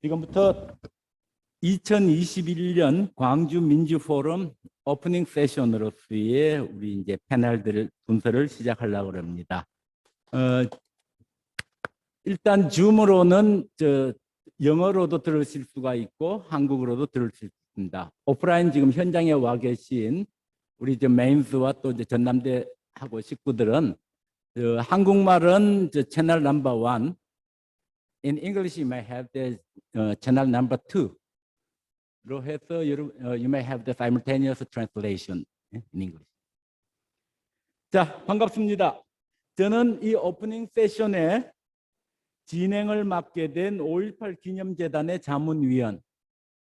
지금부터 2021년 광주 민주포럼 오프닝 세션으로서의 우리 이제 패널들 순서를 시작하려고 합니다. 일단 줌으로는 영어로도 들으실 수가 있고 한국어로도 들을 수 있습니다. 오프라인 지금 현장에 와 계신 우리 메인스와 또 이제 전남대 하고 식구들은 한국말은 채널 넘버 1, in English you may have the channel number 2. 로 해서 you may have the simultaneous translation in English. 자, 반갑습니다. 저는 이 오프닝 세션에 진행을 맡게 된 5.18 기념재단의 자문위원,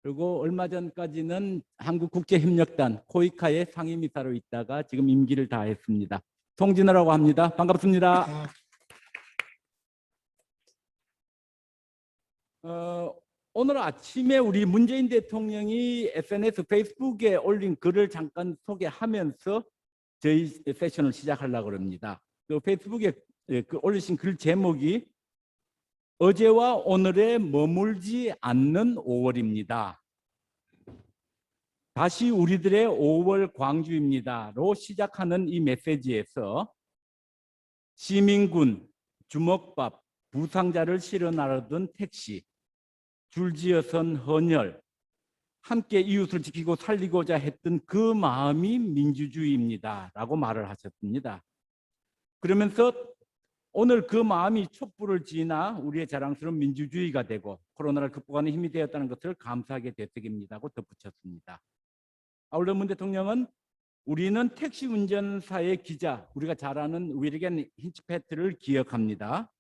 그리고 얼마 전까지는 한국국제협력단 코이카의 상임이사로 있다가 지금 임기를 다했습니다. 송진호라고 합니다. 반갑습니다. 오늘 아침에 우리 문재인 대통령이 SNS 페이스북에 올린 글을 잠깐 소개하면서 저희 세션을 시작하려고 합니다. 그 페이스북에 올리신 글 제목이 어제와 오늘에 머물지 않는 5월입니다. 다시 우리들의 5월 광주입니다로 시작하는 이 메시지에서 시민군, 주먹밥, 부상자를 실어 나르던 택시, 줄지어선 헌혈, 함께 이웃을 지키고 살리고자 했던 그 마음이 민주주의입니다 라고 말을 하셨습니다. 그러면서 오늘 그 마음이 촛불을 지나 우리의 자랑스러운 민주주의가 되고 코로나를 극복하는 힘이 되었다는 것을 감사하게 되새깁니다고 덧붙였습니다. 아울러 문 대통령은 우리는 택시 운전사의 기자, 우리가 잘 아는 위르겐 힌치페트를 기억합니다.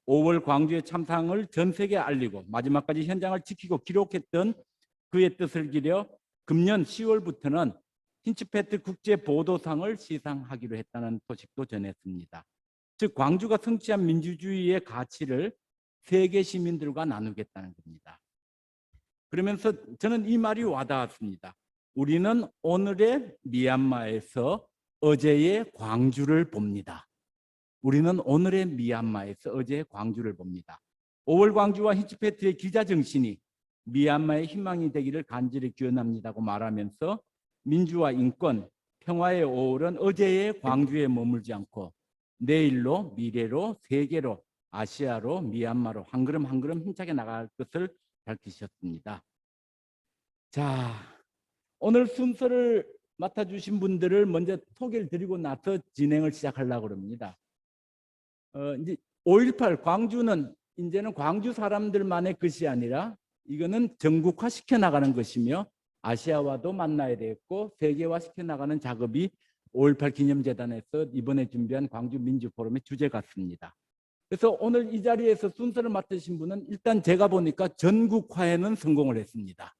5월 광주의 참상을 전 세계에 알리고 마지막까지 현장을 지키고 기록했던 그의 뜻을 기려 금년 10월부터는 힌치페트 국제보도상을 시상하기로 했다는 소식도 전했습니다. 즉 광주가 성취한 민주주의의 가치를 세계 시민들과 나누겠다는 겁니다. 그러면서 저는 이 말이 와닿았습니다. 우리는 오늘의 미얀마에서 어제의 광주를 봅니다. 우리는 오늘의 미얀마에서 어제의 광주를 봅니다. 5월 광주와 힌치페트의 기자 정신이 미얀마의 희망이 되기를 간절히 기원합니다고 말하면서 민주화 인권, 평화의 5월은 어제의 광주에 머물지 않고 내일로, 미래로, 세계로, 아시아로, 미얀마로 한 걸음 한 걸음 힘차게 나갈 것을 밝히셨습니다. 자, 오늘 순서를 맡아주신 분들을 먼저 소개를 드리고 나서 진행을 시작하려고 합니다. 이제 5.18 광주는 이제는 광주 사람들만의 것이 아니라 이거는 전국화 시켜 나가는 것이며 아시아와도 만나야 되겠고 세계화 시켜 나가는 작업이 5.18 기념재단에서 이번에 준비한 광주 민주포럼의 주제 같습니다. 그래서 오늘 이 자리에서 순서를 맡으신 분은 일단 제가 보니까 전국화에는 성공을 했습니다.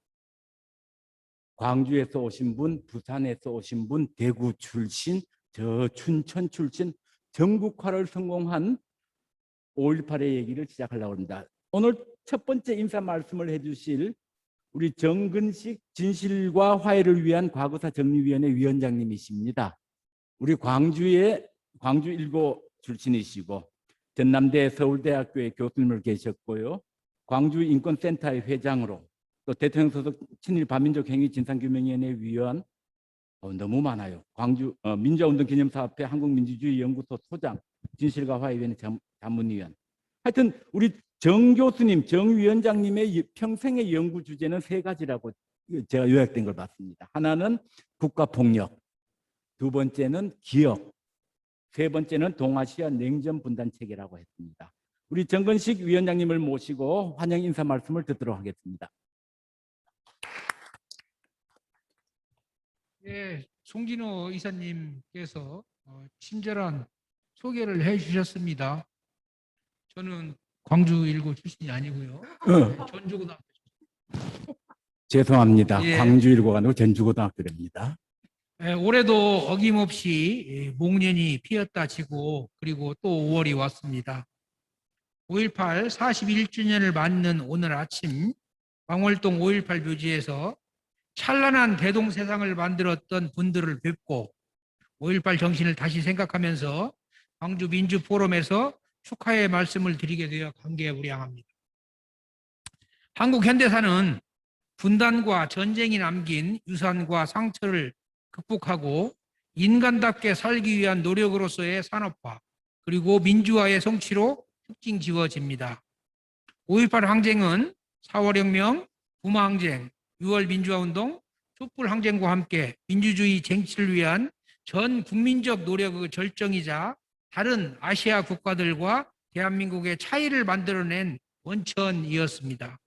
광주에서 오신 분, 부산에서 오신 분, 대구 출신, 저 춘천 출신, 전국화를 성공한 5.18의 얘기를 시작하려고 합니다. 오늘 첫 번째 인사 말씀을 해주실 우리 정근식 진실과 화해를 위한 과거사 정리위원회 위원장님이십니다. 우리 광주의 광주 1고 출신이시고 전남대 서울대학교의 교수님을 계셨고요. 광주 인권센터의 회장으로 또 대통령 소속 친일 반민족 행위 진상규명위원회 위원, 너무 많아요. 광주 민주화운동 기념사업회 한국민주주의연구소 소장, 진실과 화해위원회 자문위원. 하여튼 우리 정 교수님, 정 위원장님의 평생의 연구 주제는 3가지라고 제가 요약된 걸 봤습니다. 하나는 국가폭력, 두 번째는 기억, 세 번째는 동아시아 냉전 분단 체계라고 했습니다. 우리 정근식 위원장님을 모시고 환영 인사 말씀을 듣도록 하겠습니다. 네, 송진호 이사님께서 친절한 소개를 해주셨습니다. 저는 광주 1고 출신이 아니고요. 전주고등학교. 죄송합니다. 예. 광주 1고가 아니고 전주고등학교입니다. 올해도 어김없이 목련이 피었다 지고 그리고 또 5월이 왔습니다. 5.18 41주년을 맞는 오늘 아침 광월동 5.18 묘지에서 찬란한 대동세상을 만들었던 분들을 뵙고 5.18 정신을 다시 생각하면서 광주 민주포럼에서 축하의 말씀을 드리게 되어 감개무량합니다. 한국 현대사는 분단과 전쟁이 남긴 유산과 상처를 극복하고 인간답게 살기 위한 노력으로서의 산업화 그리고 민주화의 성취로 특징 지어집니다. 5.18 항쟁은 4월혁명, 부마항쟁, 6월 민주화운동, 촛불항쟁과 함께 민주주의 쟁취를 위한 전 국민적 노력의 절정이자 다른 아시아 국가들과 대한민국의 차이를 만들어낸 원천이었습니다.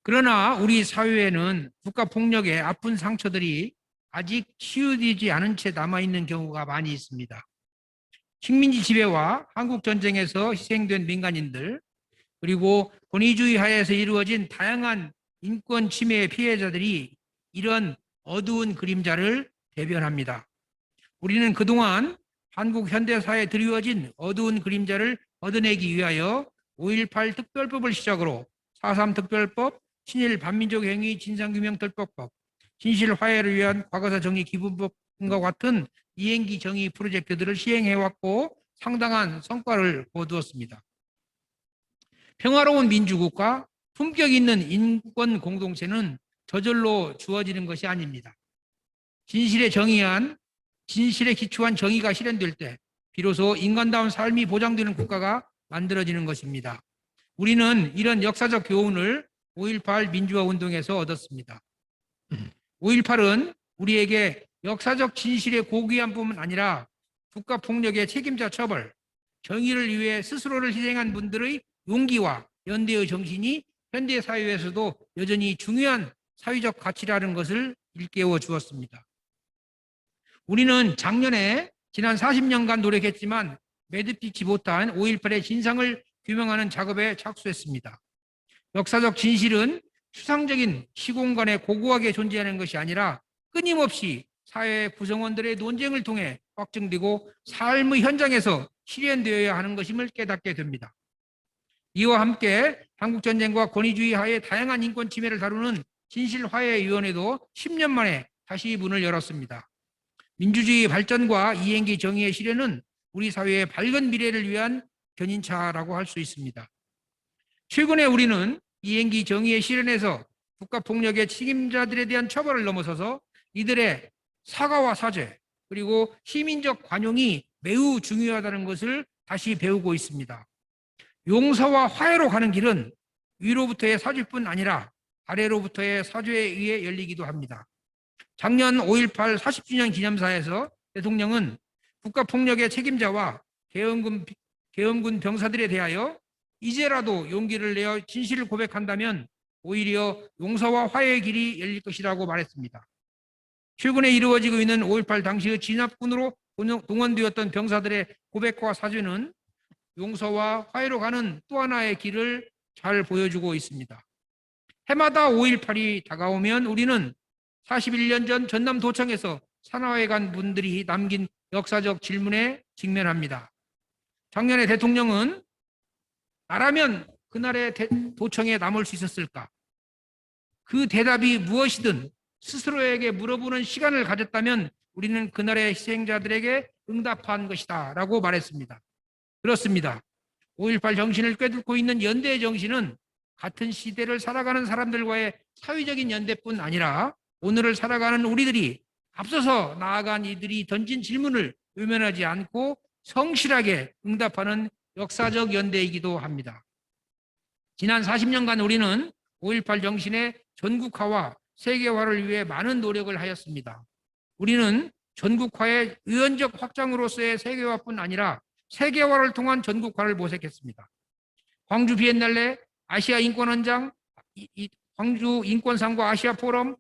그러나 우리 사회에는 국가폭력의 아픈 상처들이 아직 치유되지 않은 채 남아있는 경우가 많이 있습니다. 식민지 지배와 한국전쟁에서 희생된 민간인들, 그리고 권위주의 하에서 이루어진 다양한 인권 침해의 피해자들이 이런 어두운 그림자를 대변합니다. 우리는 그동안 한국 현대사에 드리워진 어두운 그림자를 걷어내기 위하여 5.18 특별법을 시작으로 4.3 특별법, 친일 반민족 행위 진상규명특별법, 진실화해를 위한 과거사 정의 기본법과 같은 이행기 정의 프로젝트들을 시행해왔고 상당한 성과를 거두었습니다. 평화로운 민주국가, 품격 있는 인권 공동체는 저절로 주어지는 것이 아닙니다. 진실에 기초한 정의가 실현될 때 비로소 인간다운 삶이 보장되는 국가가 만들어지는 것입니다. 우리는 이런 역사적 교훈을 5.18 민주화 운동에서 얻었습니다. 5.18은 우리에게 역사적 진실의 고귀함뿐만 아니라 국가폭력의 책임자 처벌, 정의를 위해 스스로를 희생한 분들의 용기와 연대의 정신이 현대사회에서도 여전히 중요한 사회적 가치라는 것을 일깨워 주었습니다. 우리는 작년에 지난 40년간 노력했지만 매듭짓지 못한 5.18의 진상을 규명하는 작업에 착수했습니다. 역사적 진실은 추상적인 시공간에 고고하게 존재하는 것이 아니라 끊임없이 사회 구성원들의 논쟁을 통해 확증되고 삶의 현장에서 실현되어야 하는 것임을 깨닫게 됩니다. 이와 함께 한국전쟁과 권위주의 하에 다양한 인권 침해를 다루는 진실화해위원회도 10년 만에 다시 문을 열었습니다. 민주주의 발전과 이행기 정의의 실현은 우리 사회의 밝은 미래를 위한 견인차라고 할 수 있습니다. 최근에 우리는 이행기 정의의 실현에서 국가폭력의 책임자들에 대한 처벌을 넘어서서 이들의 사과와 사죄 그리고 시민적 관용이 매우 중요하다는 것을 다시 배우고 있습니다. 용서와 화해로 가는 길은 위로부터의 사죄뿐 아니라 아래로부터의 사죄에 의해 열리기도 합니다. 작년 5.18 40주년 기념사에서 대통령은 국가폭력의 책임자와 계엄군 병사들에 대하여 이제라도 용기를 내어 진실을 고백한다면 오히려 용서와 화해의 길이 열릴 것이라고 말했습니다. 최근에 이루어지고 있는 5.18 당시의 진압군으로 동원되었던 병사들의 고백과 사죄는 용서와 화해로 가는 또 하나의 길을 잘 보여주고 있습니다. 해마다 5.18이 다가오면 우리는 41년 전 전남도청에서 산화해 간 분들이 남긴 역사적 질문에 직면합니다. 작년에 대통령은 나라면 그날의 도청에 남을 수 있었을까? 그 대답이 무엇이든 스스로에게 물어보는 시간을 가졌다면 우리는 그날의 희생자들에게 응답한 것이다 라고 말했습니다. 그렇습니다. 5.18 정신을 꿰뚫고 있는 연대의 정신은 같은 시대를 살아가는 사람들과의 사회적인 연대뿐 아니라 오늘을 살아가는 우리들이 앞서서 나아간 이들이 던진 질문을 외면하지 않고 성실하게 응답하는 역사적 연대이기도 합니다. 지난 40년간 우리는 5.18 정신의 전국화와 세계화를 위해 많은 노력을 하였습니다. 우리는 전국화의 유연적 확장으로서의 세계화뿐 아니라 세계화를 통한 전국화를 모색했습니다. 광주 비엔날레, 아시아 인권헌장, 광주 인권상과 아시아 포럼,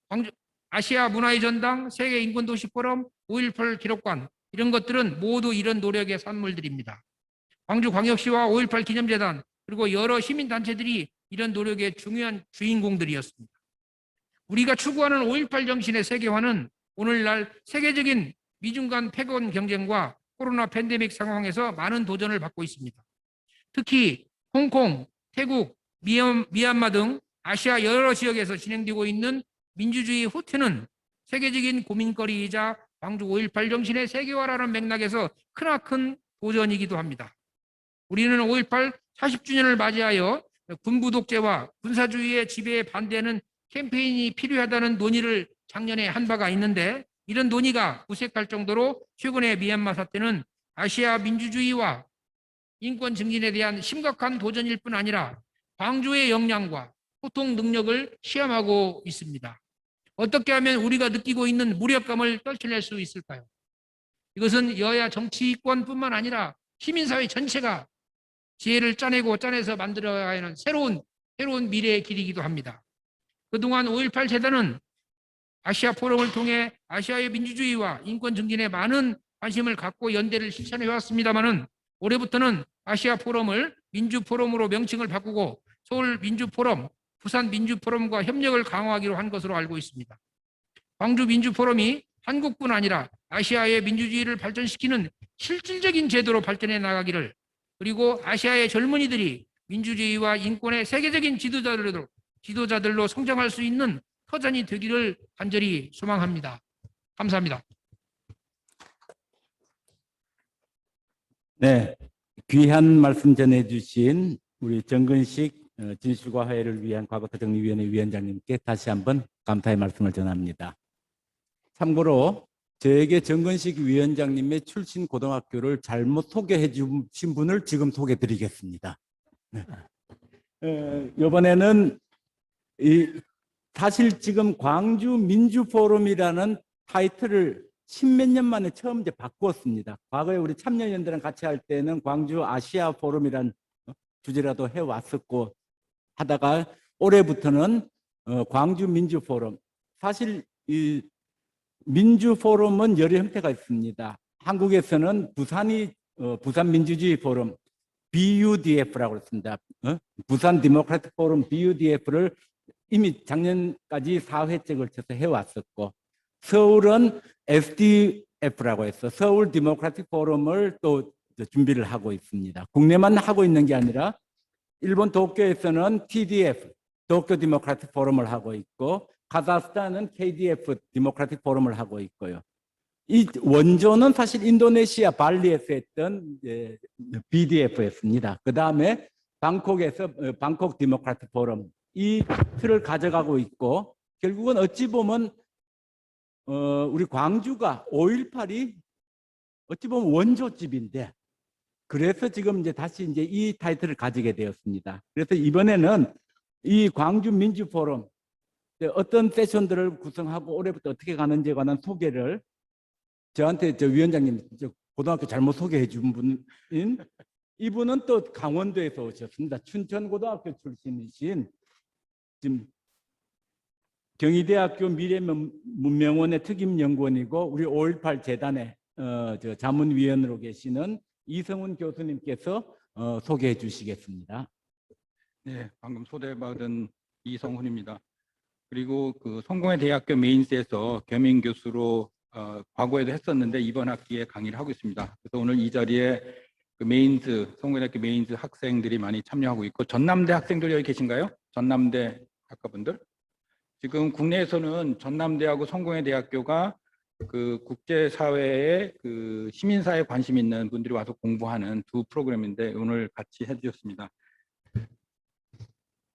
광주 아시아 문화의 전당, 세계 인권도시 포럼, 5.18 기록관 이런 것들은 모두 이런 노력의 산물들입니다. 광주광역시와 5.18 기념재단 그리고 여러 시민단체들이 이런 노력의 중요한 주인공들이었습니다. 우리가 추구하는 5.18 정신의 세계화는 오늘날 세계적인 미중 간 패권 경쟁과 코로나 팬데믹 상황에서 많은 도전을 받고 있습니다. 특히 홍콩, 태국, 미얀마 등 아시아 여러 지역에서 진행되고 있는 민주주의 후퇴는 세계적인 고민거리이자 광주 5.18 정신의 세계화라는 맥락에서 크나큰 도전이기도 합니다. 우리는 5.18 40주년을 맞이하여 군부 독재와 군사주의의 지배에 반대하는 캠페인이 필요하다는 논의를 작년에 한 바가 있는데, 이런 논의가 무색할 정도로 최근의 미얀마 사태는 아시아 민주주의와 인권 증진에 대한 심각한 도전일 뿐 아니라 광주의 역량과 소통 능력을 시험하고 있습니다. 어떻게 하면 우리가 느끼고 있는 무력감을 떨쳐낼 수 있을까요? 이것은 여야 정치권뿐만 아니라 시민사회 전체가 지혜를 짜내서 만들어야 하는 새로운 미래의 길이기도 합니다. 그동안 5.18 재단은 아시아 포럼을 통해 아시아의 민주주의와 인권 증진에 많은 관심을 갖고 연대를 실천해 왔습니다마는, 올해부터는 아시아 포럼을 민주포럼으로 명칭을 바꾸고 서울 민주포럼, 부산 민주포럼과 협력을 강화하기로 한 것으로 알고 있습니다. 광주 민주포럼이 한국뿐 아니라 아시아의 민주주의를 발전시키는 실질적인 제도로 발전해 나가기를, 그리고 아시아의 젊은이들이 민주주의와 인권의 세계적인 지도자들로 성장할 수 있는 터전이 되기를 간절히 소망합니다. 감사합니다. 네, 귀한 말씀 전해주신 우리 정근식 진실과 화해를 위한 과거사정리위원회 위원장님께 다시 한번 감사의 말씀을 전합니다. 참고로 저에게 정근식 위원장님의 출신 고등학교를 잘못 소개해 주신 분을 지금 소개해 드리겠습니다. 네. 이번에는 사실 지금 광주 민주포럼이라는 타이틀을 십몇 년 만에 처음 이제 바꾸었습니다. 과거에 우리 참여연대랑 같이 할 때는 광주 아시아 포럼이라는 주제라도 해왔었고 하다가 올해부터는 광주 민주포럼. 사실 이 민주포럼은 여러 형태가 있습니다. 한국에서는 부산 민주주의 포럼 BUDF라고 했습니다. 부산 디모크라틱 포럼 BUDF를 이미 작년까지 4회째 걸쳐서 해왔었고, 서울은 SDF라고 해서 서울 디모크라틱 포럼을 또 준비를 하고 있습니다. 국내만 하고 있는 게 아니라 일본 도쿄에서는 TDF, 도쿄 디모크라틱 포럼을 하고 있고, 카자흐스탄은 KDF 디모크라틱 포럼을 하고 있고요. 이 원조는 사실 인도네시아 발리에서 했던 BDF였습니다. 그 다음에 방콕에서 방콕 디모크라틱 포럼, 이 틀을 가져가고 있고, 결국은 어찌 보면 우리 광주가 5.18이 어찌 보면 원조집인데, 그래서 지금 이제 다시 이제 이 타이틀을 가지게 되었습니다. 그래서 이번에는 이 광주 민주 포럼 어떤 세션들을 구성하고 올해부터 어떻게 가는지에 관한 소개를 저한테 위원장님 고등학교 잘못 소개해 준 분인 이분은 또 강원도에서 오셨습니다. 춘천고등학교 출신이신 지금 경희대학교 미래문명원의 특임연구원이고 우리 5.18 재단의 자문위원으로 계시는 이성훈 교수님께서 소개해 주시겠습니다. 네, 방금 초대받은 이성훈입니다. 그리고 그 성공회 대학교 메인스에서 겸임 교수로 과거에도 했었는데 이번 학기에 강의를 하고 있습니다. 그래서 오늘 이 자리에 그 성공회대학교 메인스 학생들이 많이 참여하고 있고, 전남대 학생들 여기 계신가요? 전남대 학과분들? 지금 국내에서는 전남대하고 성공회대학교가 그 국제사회에 그 시민사회에 관심 있는 분들이 와서 공부하는 두 프로그램인데 오늘 같이 해주셨습니다.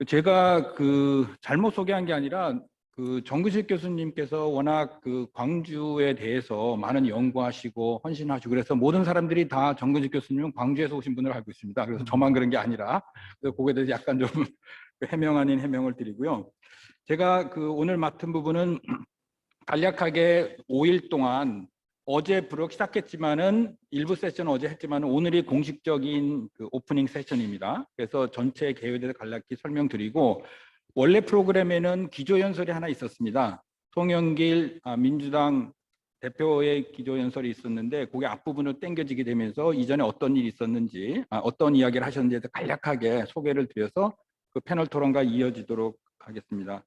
제가 그 잘못 소개한 게 아니라 그 정근식 교수님께서 워낙 그 광주에 대해서 많은 연구하시고 헌신하시고 그래서 모든 사람들이 다 정근식 교수님은 광주에서 오신 분으로 알고 있습니다. 그래서 저만 그런 게 아니라 그거에 대해서 약간 좀 해명 아닌 해명을 드리고요. 제가 그 오늘 맡은 부분은 간략하게 5일 동안 어제 부록 시작했지만은 일부 세션 어제 했지만은 오늘이 공식적인 그 오프닝 세션입니다. 그래서 전체 계획에 대해서 간략히 설명드리고, 원래 프로그램에는 기조연설이 하나 있었습니다. 송영길 민주당 대표의 기조연설이 있었는데 그게 앞부분으로 땡겨지게 되면서 이전에 어떤 일이 있었는지 어떤 이야기를 하셨는지에 대해서 간략하게 소개를 드려서 그 패널 토론과 이어지도록 하겠습니다.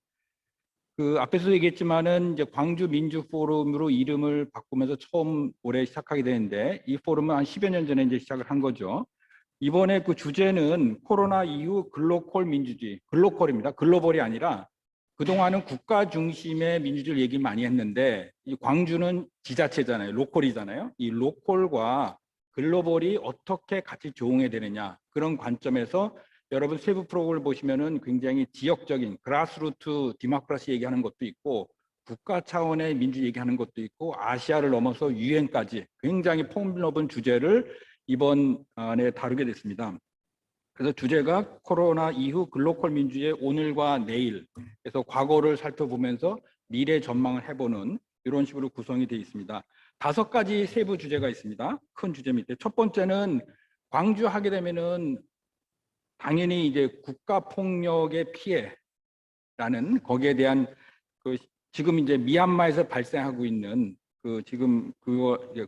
그 앞에서 얘기했지만은 이제 광주 민주 포럼으로 이름을 바꾸면서 처음 올해 시작하게 되는데, 이 포럼은 한 10여 년 전에 이제 시작을 한 거죠. 이번에 그 주제는 코로나 이후 글로컬 민주주의, 글로컬입니다. 글로벌이 아니라 그동안은 국가 중심의 민주주의를 얘기 많이 했는데 이 광주는 지자체잖아요. 로컬이잖아요. 이 로컬과 글로벌이 어떻게 같이 조응해야 되느냐, 그런 관점에서 여러분 세부 프로그램을 보시면은 굉장히 지역적인 그라스루트 디모크라시 얘기하는 것도 있고 국가 차원의 민주 얘기하는 것도 있고 아시아를 넘어서 유엔까지 굉장히 폭넓은 주제를 이번에 다루게 됐습니다. 그래서 주제가 코로나 이후 글로벌 민주주의의 오늘과 내일, 그래서 과거를 살펴보면서 미래 전망을 해보는 이런 식으로 구성이 되어 있습니다. 5가지 세부 주제가 있습니다. 큰 주제 밑에. 첫 번째는 광주 하게 되면은 당연히 이제 국가 폭력의 피해라는 거기에 대한 그 지금 이제 미얀마에서 발생하고 있는 그 지금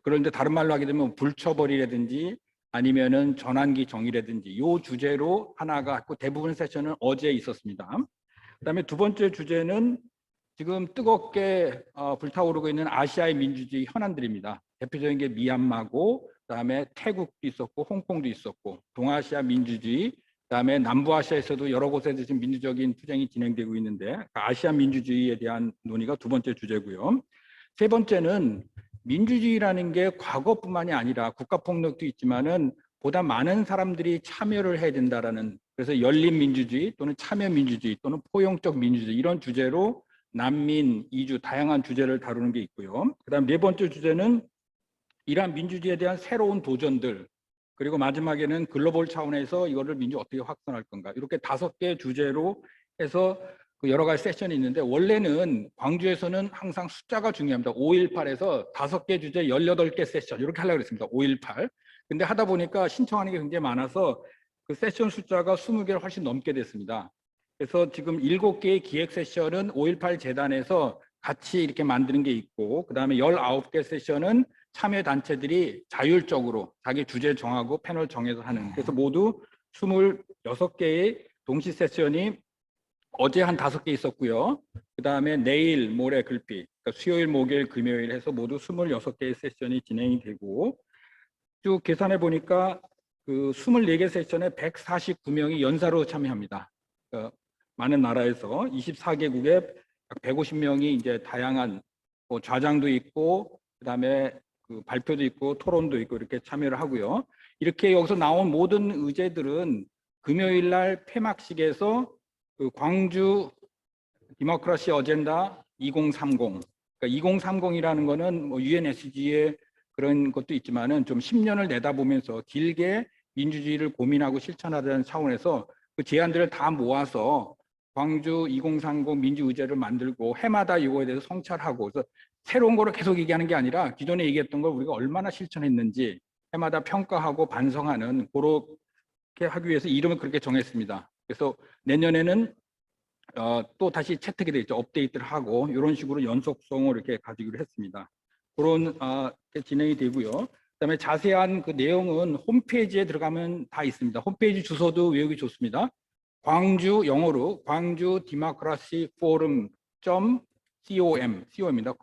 그런데 다른 말로 하게 되면 불처벌이라든지 아니면은 전환기 정의라든지 요 주제로 하나가 있고 대부분 세션은 어제 있었습니다. 그다음에 두 번째 주제는 지금 뜨겁게 불타오르고 있는 아시아의 민주주의 현안들입니다. 대표적인 게 미얀마고 그다음에 태국도 있었고 홍콩도 있었고 동아시아 민주주의 그다음에 남부아시아에서도 여러 곳에서 지금 민주적인 투쟁이 진행되고 있는데 아시아 민주주의에 대한 논의가 두 번째 주제고요. 세 번째는 민주주의라는 게 과거뿐만이 아니라 국가폭력도 있지만은 보다 많은 사람들이 참여를 해야 된다라는 그래서 열린 민주주의 또는 참여 민주주의 또는 포용적 민주주의 이런 주제로 난민, 이주 다양한 주제를 다루는 게 있고요. 그다음 네 번째 주제는 이러한 민주주의에 대한 새로운 도전들 그리고 마지막에는 글로벌 차원에서 이거를 민주 어떻게 확산할 건가 이렇게 5개 주제로 해서 그 여러 가지 세션이 있는데 원래는 광주에서는 항상 숫자가 중요합니다. 518에서 5개 주제 18개 세션 이렇게 하려고 했습니다. 518. 근데 하다 보니까 신청하는 게 굉장히 많아서 그 세션 숫자가 20개를 훨씬 넘게 됐습니다. 그래서 지금 7개의 기획 세션은 518 재단에서 같이 이렇게 만드는 게 있고 그다음에 19개 세션은 참여 단체들이 자율적으로 자기 주제 정하고 패널 정해서 하는 그래서 모두 26개의 동시 세션이 어제 한 5개 있었고요. 그다음에 내일 모레 글피 그러니까 수요일 목요일 금요일 해서 모두 26개의 세션이 진행이 되고 쭉 계산해 보니까 그 24개 세션에 149명이 연사로 참여합니다. 그러니까 많은 나라에서 24개국에 150명이 이제 다양한 뭐 좌장도 있고 그다음에 그 발표도 있고 토론도 있고 이렇게 참여를 하고요. 이렇게 여기서 나온 모든 의제들은 금요일 날 폐막식에서 그 광주 디모크라시 어젠다 2030 그러니까 2030이라는 거는 뭐 UNSG의 그런 것도 있지만은 좀 10년을 내다보면서 길게 민주주의를 고민하고 실천하자는 차원에서 그 제안들을 다 모아서 광주 2030 민주의제를 만들고 해마다 이거에 대해서 성찰하고 그래서 새로운 거를 계속 얘기하는 게 아니라 기존에 얘기했던 걸 우리가 얼마나 실천했는지 해마다 평가하고 반성하는 그렇게 하기 위해서 이름을 그렇게 정했습니다. 그래서 내년에는 또 다시 채택이 되겠죠. 업데이트를 하고 이런 식으로 연속성을 이렇게 가지기로 했습니다. 그런 진행이 되고요. 그다음에 자세한 그 내용은 홈페이지에 들어가면 다 있습니다. 홈페이지 주소도 외우기 좋습니다. 광주 영어로 광주 디모크라시 포럼 .com입니다.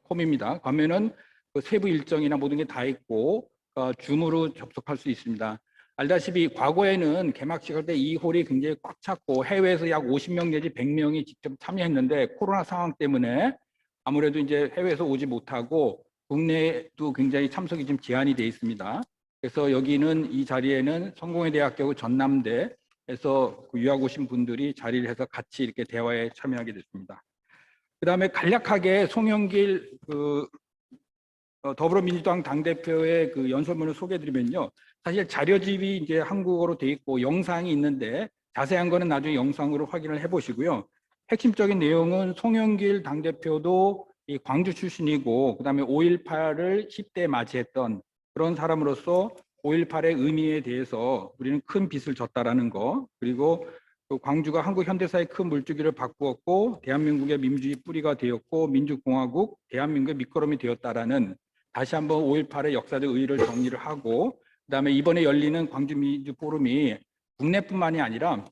콤입니다. 가면은 그 세부 일정이나 모든 게 다 있고 줌으로 접속할 수 있습니다. 알다시피 과거에는 개막식 할 때 이 홀이 굉장히 꽉 찼고 해외에서 약 50명 내지 100명이 직접 참여했는데 코로나 상황 때문에 아무래도 이제 해외에서 오지 못하고 국내에도 굉장히 참석이 좀 제한이 돼 있습니다. 그래서 여기는 이 자리에는 성공회대학교 전남대에서 유학 오신 분들이 자리를 해서 같이 이렇게 대화에 참여하게 됐습니다. 그다음에 간략하게 송영길 더불어민주당 당대표의 그 연설문을 소개해드리면요. 사실 자료집이 이제 한국어로 돼 있고 영상이 있는데 자세한 거는 나중에 영상으로 확인을 해보시고요. 핵심적인 내용은 송영길 당대표도 이 광주 출신이고 그다음에 5.18을 10대에 맞이했던 그런 사람으로서 5.18의 의미에 대해서 우리는 큰 빚을 졌다라는 거 그리고 또 광주가 한국 현대사의 큰 물줄기를 바꾸었고 대한민국의 민주주의 뿌리가 되었고 민주공화국 대한민국의 밑거름이 되었다라는 다시 한번 5.18의 역사적 의의를 정리를 하고 그다음에 이번에 열리는 광주민주포럼이 국내뿐만이 아니라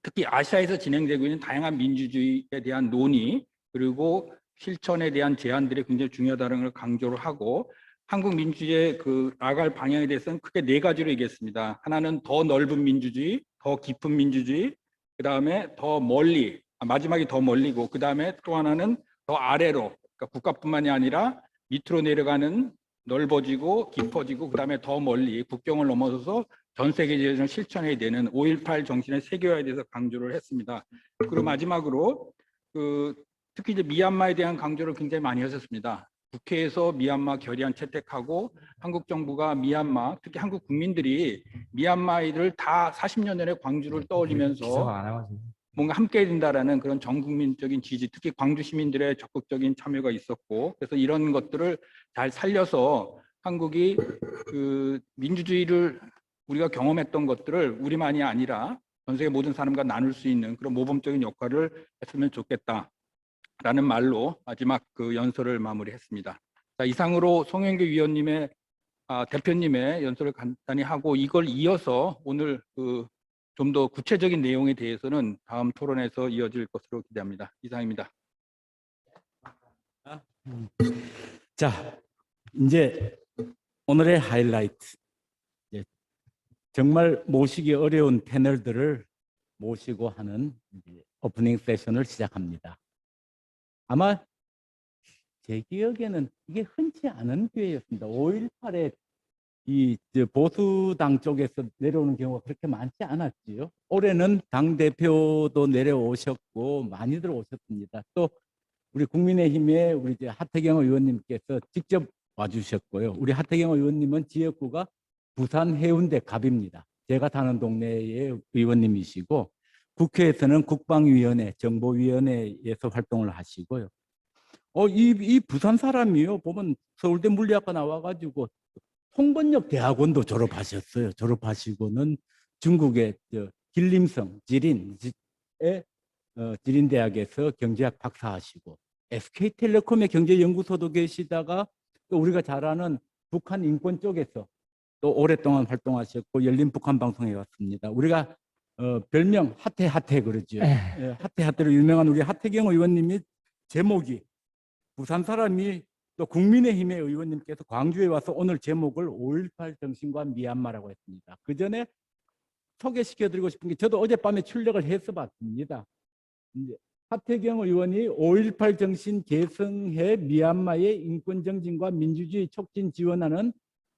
특히 아시아에서 진행되고 있는 다양한 민주주의에 대한 논의 그리고 실천에 대한 제안들이 굉장히 중요하다는 걸 강조를 하고 한국 민주주의의 그 나아갈 방향에 대해서는 크게 4가지로 얘기했습니다. 하나는 더 넓은 민주주의, 더 깊은 민주주의, 그 다음에 더 멀리, 마지막이 더 멀리고 그 다음에 또 하나는 더 아래로 그러니까 국가뿐만이 아니라 밑으로 내려가는 넓어지고 깊어지고 그다음에 더 멀리 국경을 넘어서서 전 세계적으로 실천해야 되는 5.18 정신의 세계화에 대해서 강조를 했습니다. 그리고 마지막으로 특히 이제 미얀마에 대한 강조를 굉장히 많이 하셨습니다. 국회에서 미얀마 결의안 채택하고 한국 정부가 미얀마, 특히 한국 국민들이 미얀마인을 다 40년 전에 광주를 떠올리면서 뭔가 함께 해야 된다라는 그런 전 국민적인 지지, 특히 광주 시민들의 적극적인 참여가 있었고, 그래서 이런 것들을 잘 살려서 한국이 민주주의를 우리가 경험했던 것들을 우리만이 아니라 전 세계 모든 사람과 나눌 수 있는 그런 모범적인 역할을 했으면 좋겠다라는 말로 마지막 연설을 마무리했습니다. 자, 이상으로 송영길 위원님의 대표님의 연설을 간단히 하고 이걸 이어서 오늘 좀 더 구체적인 내용에 대해서는 다음 토론에서 이어질 것으로 기대합니다. 이상입니다. 자, 이제 오늘의 하이라이트. 정말 모시기 어려운 패널들을 모시고 하는 오프닝 세션을 시작합니다. 아마 제 기억에는 이게 흔치 않은 기회였습니다. 5.18에 보수당 쪽에서 내려오는 경우가 그렇게 많지 않았지요. 올해는 당대표도 내려오셨고 많이들 오셨습니다. 또 우리 국민의힘의 우리 하태경 의원님께서 직접 와주셨고요. 우리 하태경 의원님은 지역구가 부산 해운대 갑입니다. 제가 사는 동네의 의원님이시고 국회에서는 국방위원회, 정보위원회에서 활동을 하시고요. 이 부산 사람이요. 보면 서울대 물리학과 나와가지고 홍건역 대학원도 졸업하셨어요. 졸업하시고는 중국의 길림성 지린의 지린대학에서 경제학 박사하시고 SK텔레콤의 경제연구소도 계시다가 또 우리가 잘 아는 북한 인권 쪽에서 또 오랫동안 활동하셨고 열린 북한 방송에 왔습니다. 우리가 별명 하태 그러죠. 하태로 유명한 우리 하태경 의원님이 제목이 부산 사람이 또 국민의힘의 의원님께서 광주에 와서 오늘 제목을 5.18 정신과 미얀마라고 했습니다. 그 전에 소개시켜드리고 싶은 게 저도 어젯밤에 출력을 해서 봤습니다. 이제 하태경 의원이 5.18 정신 계승해 미얀마의 인권 정진과 민주주의 촉진 지원하는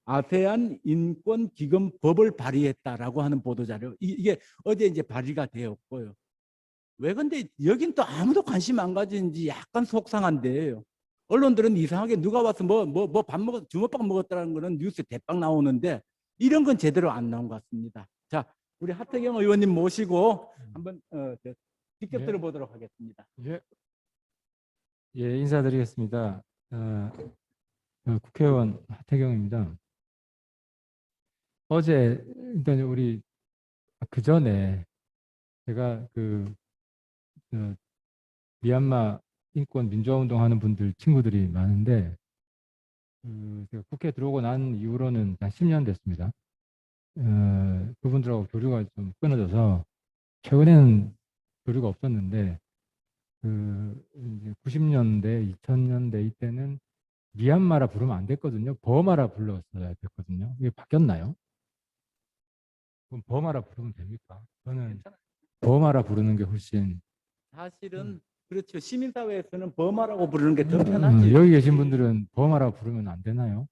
아세안 인권 기금 법을 발의했다라고 하는 보도자료. 이게 어제 이제 발의가 되었고요. 왜 근데 여긴 또 아무도 관심 안 가지는지 약간 속상한데요. 언론들은 이상하게 누가 와서 밥 먹었, 주먹밥 먹었다는 거는 뉴스에 대빵 나오는데 이런 건 제대로 안 나온 것 같습니다. 자, 우리 하태경 의원님 모시고 한번 직접 들어보도록 하겠습니다. 예, 인사드리겠습니다. 국회의원 하태경입니다. 어제 일단 우리 그 전에 제가 미얀마 인권 민주화 운동하는 분들 친구들이 많은데 제가 국회 들어오고 난 이후로는 한 10년 됐습니다. 그분들하고 교류가 좀 끊어져서 최근에는 교류가 없었는데 이제 90년대, 2000년대 이때는 미얀마라 부르면 안 됐거든요. 버마라 불렀어야 됐거든요. 이게 바뀌었나요? 그럼 버마라 부르면 됩니까? 저는 버마라 부르는 게 훨씬 사실은 그렇죠. 시민사회에서는 버마라고 부르는 게 더 편하지. 여기 계신 분들은 버마라 부르면 안 되나요?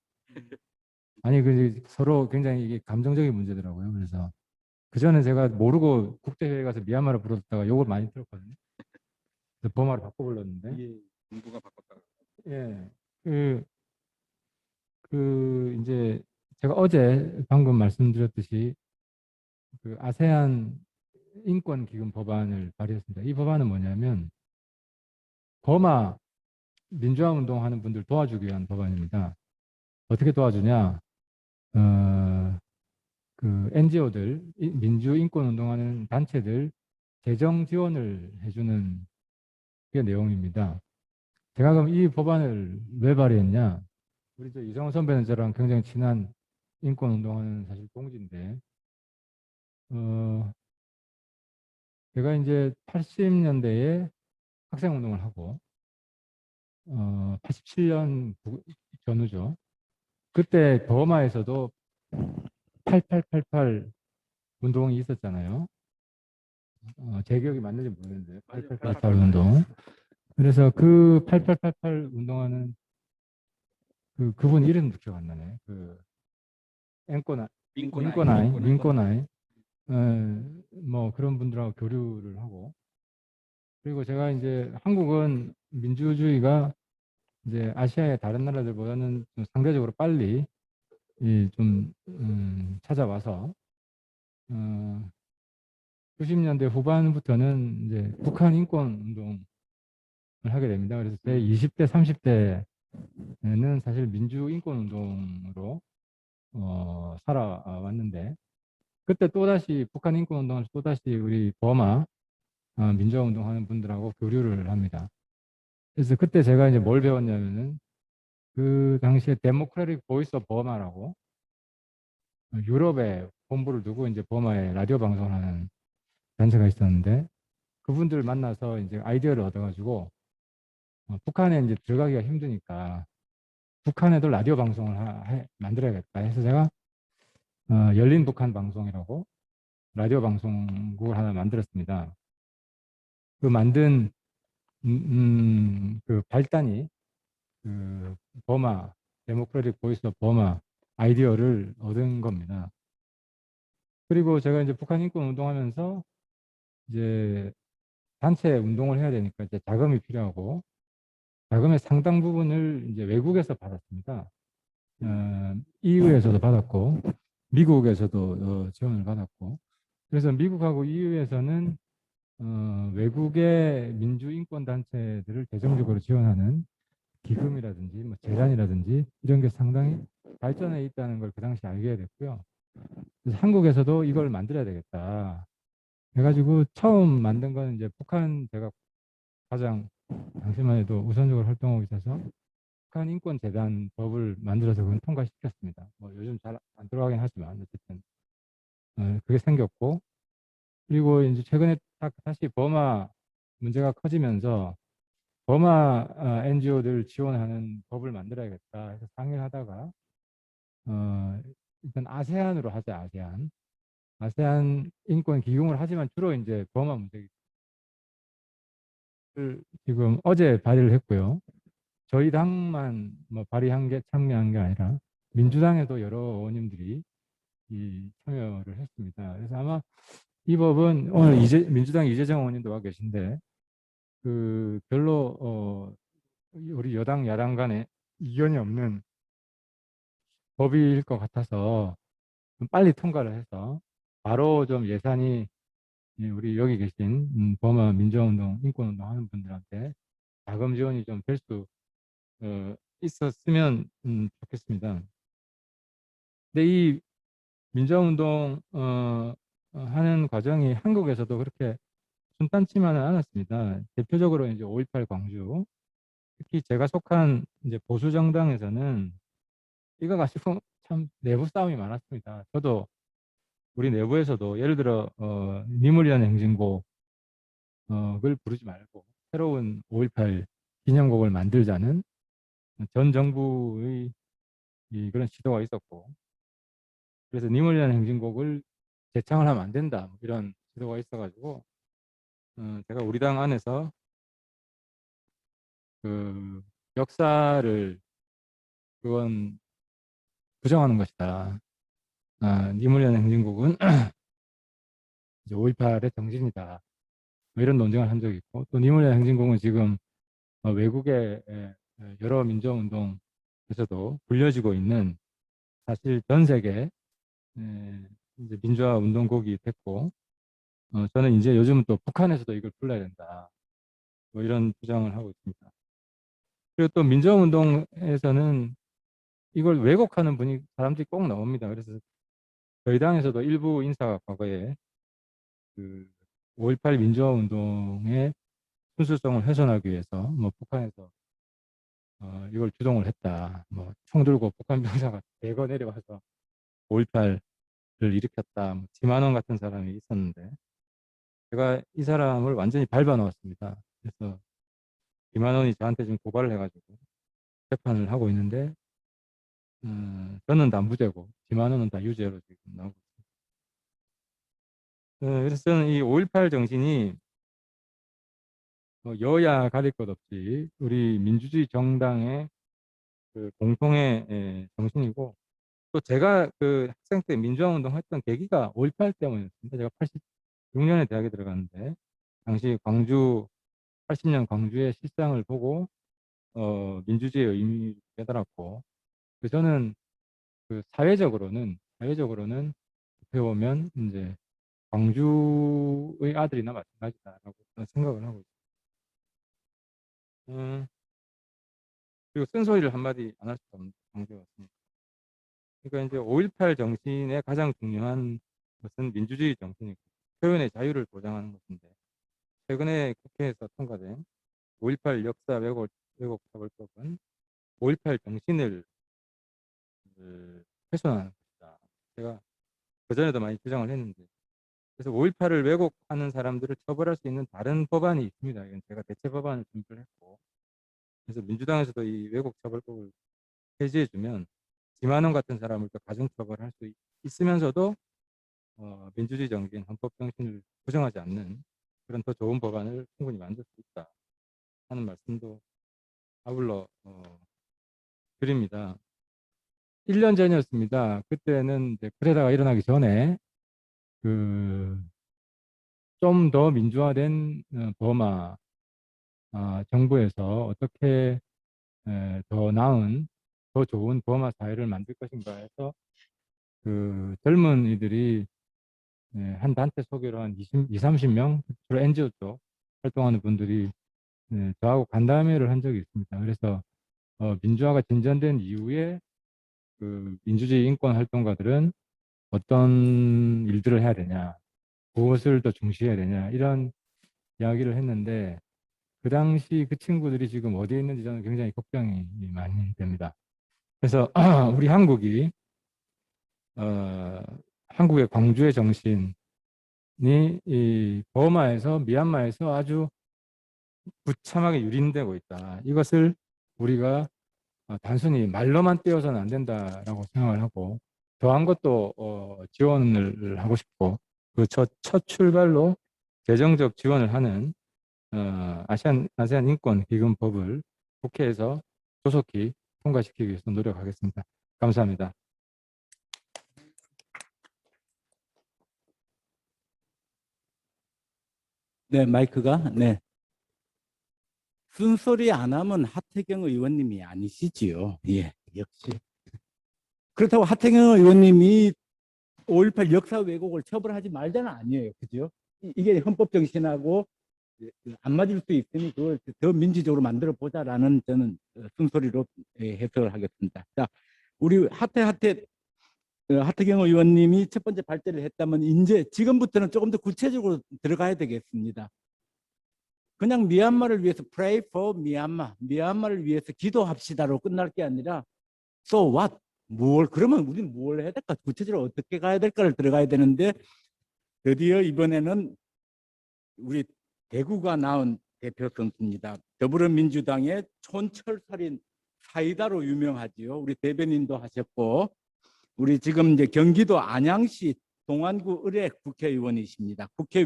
아니 서로 굉장히 이게 감정적인 문제더라고요. 그래서 그 전에 제가 모르고 국대회에 가서 미얀마를 불렀다가 욕을 많이 들었거든요. 그래서 버마로 바꿔 불렀는데. 예, 정부가 바꿨다고. 예. 이제 제가 어제 방금 말씀드렸듯이 아세안 인권 기금 법안을 발의했습니다. 이 법안은 뭐냐면 버마 민주화 운동하는 분들 도와주기 위한 법안입니다. 어떻게 도와주냐? NGO들, 민주 인권 운동하는 단체들 재정 지원을 해주는 게 내용입니다. 제가 그럼 이 법안을 왜 발의했냐? 우리 이성호 선배는 저랑 굉장히 친한 인권 운동하는 사실 동지인데, 제가 이제 80년대에 학생 운동을 하고, 87년 전후죠. 그때 버마에서도 8888 운동이 있었잖아요. 제 기억이 맞는지 모르겠는데 8888 운동. 그래서 그 8888 운동하는 그분 이름도 기억 안 나네. 링코나이. 뭐 그런 분들하고 교류를 하고, 그리고 제가 이제 한국은 민주주의가 이제 아시아의 다른 나라들보다는 좀 상대적으로 빨리 찾아와서 90년대 후반부터는 이제 북한 인권 운동을 하게 됩니다. 그래서 제 20대, 30대는 사실 민주 인권 운동으로 살아왔는데, 그때 또다시 북한 인권 운동을 또다시 우리 버마 민주화 운동하는 분들하고 교류를 합니다. 그래서 그때 제가 이제 뭘 배웠냐면은 그 당시에 데모크라틱 보이스 오브 버마라고 유럽에 본부를 두고 이제 버마에 라디오 방송을 하는 단체가 있었는데, 그분들 만나서 이제 아이디어를 얻어가지고 북한에 이제 들어가기가 힘드니까 북한에도 라디오 방송을 만들어야겠다 해서 제가 열린 북한 방송이라고 라디오 방송국을 하나 만들었습니다. 그 만든 그 발단이 그 버마 데모크라틱 보이스 오브 버마 아이디어를 얻은 겁니다. 그리고 제가 이제 북한 인권 운동하면서 이제 단체 운동을 해야 되니까 이제 자금이 필요하고, 자금의 상당 부분을 이제 외국에서 받았습니다. EU에서도 받았고 미국에서도 지원을 받았고, 그래서 미국하고 EU에서는 외국의 민주인권 단체들을 대정적으로 지원하는 기금이라든지 뭐 재단이라든지 이런 게 상당히 발전해 있다는 걸 그 당시 알게 됐고요. 그래서 한국에서도 이걸 만들어야 되겠다 해가지고 처음 만든 건 이제 북한, 제가 가장 당시만 해도 우선적으로 활동하고 있어서 북한 인권 재단 법을 만들어서 그건 통과시켰습니다. 뭐 요즘 잘 안 들어가긴 하지만 어쨌든 그게 생겼고, 그리고 이제 최근에 다시 버마 문제가 커지면서 버마 NGO들 지원하는 법을 만들어야겠다 해서 상의를 하다가 일단 아세안으로 하자. 아세안 인권 기금을 하지만 주로 이제 버마 문제를 지금 어제 발의를 했고요. 저희 당만 뭐 발의한 게 참여한 게 아니라 민주당에도 여러 의원님들이 참여를 했습니다. 그래서 아마 이 법은 오늘 민주당 이재정 의원님도 와 계신데 별로 우리 여당 야당 간에 이견이 없는 법일 것 같아서 좀 빨리 통과를 해서 바로 좀 예산이 우리 여기 계신 버마 민주화운동, 인권운동 하는 분들한테 자금 지원이 좀 될 수 있었으면 좋겠습니다. 근데 이 민주화운동 하는 과정이 한국에서도 그렇게 순탄치만은 않았습니다. 대표적으로 이제 5.18 광주, 특히 제가 속한 이제 보수 정당에서는 이거 가지고 참 내부 싸움이 많았습니다. 저도 우리 내부에서도 예를 들어 님을 위한 행진곡을 부르지 말고 새로운 5.18 기념곡을 만들자는 전 정부의 그런 시도가 있었고, 그래서 님을 위한 행진곡을 재창을 하면 안 된다 이런 시도가 있어가지고 제가 우리 당 안에서 그 역사를 그건 부정하는 것이다. 님을 위한 행진곡은 이제 5.18의 정신이다. 뭐 이런 논쟁을 한 적이 있고, 또 님을 위한 행진곡은 지금 외국의 여러 민주화운동에서도 불려지고 있는, 사실 전 세계 이제 민주화 운동곡이 됐고, 저는 이제 요즘은 또 북한에서도 이걸 불러야 된다. 뭐 이런 주장을 하고 있습니다. 그리고 또 민주화 운동에서는 이걸 왜곡하는 분이 사람들이 꼭 나옵니다. 그래서 저희 당에서도 일부 인사가 과거에 그 5.18 민주화 운동의 순수성을 훼손하기 위해서 뭐 북한에서 이걸 주동을 했다. 뭐 총 들고 북한 병사가 대거 내려와서 5.18을 일으켰다. 뭐 지만원 같은 사람이 있었는데 제가 이 사람을 완전히 밟아 넣었습니다. 그래서 지만원이 저한테 지금 고발을 해가지고 재판을 하고 있는데 저는 다 무죄고 지만원은 다 유죄로 지금 나오고 있습니다. 그래서 저는 이 5.18 정신이 여야 가릴 것 없이 우리 민주주의 정당의 그 공통의 정신이고, 또 제가 그 학생 때 민주화 운동했던 계기가 5.18 때문이었습니다. 제가 86년에 대학에 들어갔는데 당시 광주 80년 광주의 실상을 보고 민주주의의 의미를 깨달았고, 그 저는 그 사회적으로는 어떻게 보면 이제 광주의 아들이나 마찬가지다라고 저는 생각을 하고 있습니다. 그리고 쓴소리를 한마디 안 할 수가 없는 광주에 왔습니다. 그러니까 이제 5.18 정신의 가장 중요한 것은 민주주의 정신이고 표현의 자유를 보장하는 것인데, 최근에 국회에서 통과된 5.18 역사 왜곡 처벌법은 5.18 정신을 훼손하는 것이다. 제가 그전에도 많이 주장을 했는데, 그래서 5.18을 왜곡하는 사람들을 처벌할 수 있는 다른 법안이 있습니다. 이건 제가 대체 법안을 준비를 했고, 그래서 민주당에서도 이 왜곡 처벌법을 폐지해주면 김한원 같은 사람을 또 가중처벌할 수 있으면서도 민주주의 정신, 헌법 정신을 부정하지 않는 그런 더 좋은 법안을 충분히 만들 수 있다 하는 말씀도 아울러 드립니다. 1년 전이었습니다. 그때는 이제 쿠데타가 일어나기 전에 그 좀 더 민주화된 버마 정부에서 어떻게 더 나은, 더 좋은 버마 사회를 만들 것인가 해서 그 젊은이들이 한 단체 소개로 한 30명, 주로 NGO 쪽 활동하는 분들이 저하고 간담회를 한 적이 있습니다. 그래서 민주화가 진전된 이후에 그 민주주의 인권 활동가들은 어떤 일들을 해야 되냐, 무엇을 더 중시해야 되냐, 이런 이야기를 했는데, 그 당시 그 친구들이 지금 어디에 있는지 저는 굉장히 걱정이 많이 됩니다. 그래서 우리 한국이 한국의 광주의 정신이 이 버마에서, 미얀마에서 아주 부참하게 유린되고 있다. 이것을 우리가 단순히 말로만 떼어서는 안 된다라고 생각을 하고, 더한 것도 지원을 하고 싶고, 그 첫 출발로 재정적 지원을 하는 아세안 인권 기금법을 국회에서 조속히 통과시키기 위해서 노력하겠습니다. 감사합니다. 네, 마이크가. 네. 쓴소리 안 하면 하태경 의원님이 아니시지요. 예, 역시. 그렇다고 하태경 의원님이 5.18 역사 왜곡을 처벌하지 말자는 아니에요. 그죠? 이게 헌법 정신하고 안 맞을 수 있으니 그걸 더 민주적으로 만들어 보자라는 저는 쓴소리로 해석을 하겠습니다. 자, 우리 하태경 의원님이 첫 번째 발제를 했다면 이제 지금부터는 조금 더 구체적으로 들어가야 되겠습니다. 그냥 미얀마를 위해서 pray for 미얀마를 위해서 기도합시다로 끝날 게 아니라 so what? 그러면 우리는 뭘 해야 될까? 구체적으로 어떻게 가야 될까를 들어가야 되는데, 드디어 이번에는 우리 대구가 나온 대표 선수입니다. 더불어민주당의 촌철살인 사이다로 유명하지요. 우리 대변인도 하셨고, 우리 지금 이제 경기도 안양시 동안구 의뢰 국회의원이십니다. 국회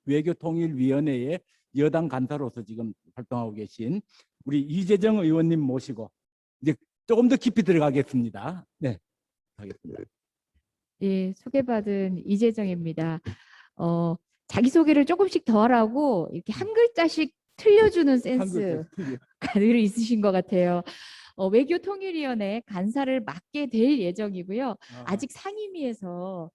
외교통일위원회의 여당 간사로서 지금 활동하고 계신 우리 이재정 의원님 모시고 이제 조금 더 깊이 들어가겠습니다. 네, 하겠습니다. 예, 소개받은 이재정입니다. 자기소개를 조금씩 더 하라고 이렇게 한 글자씩 틀려주는 센스가 늘 있으신 것 같아요. 외교통일위원회 간사를 맡게 될 예정이고요. 아직 상임위에서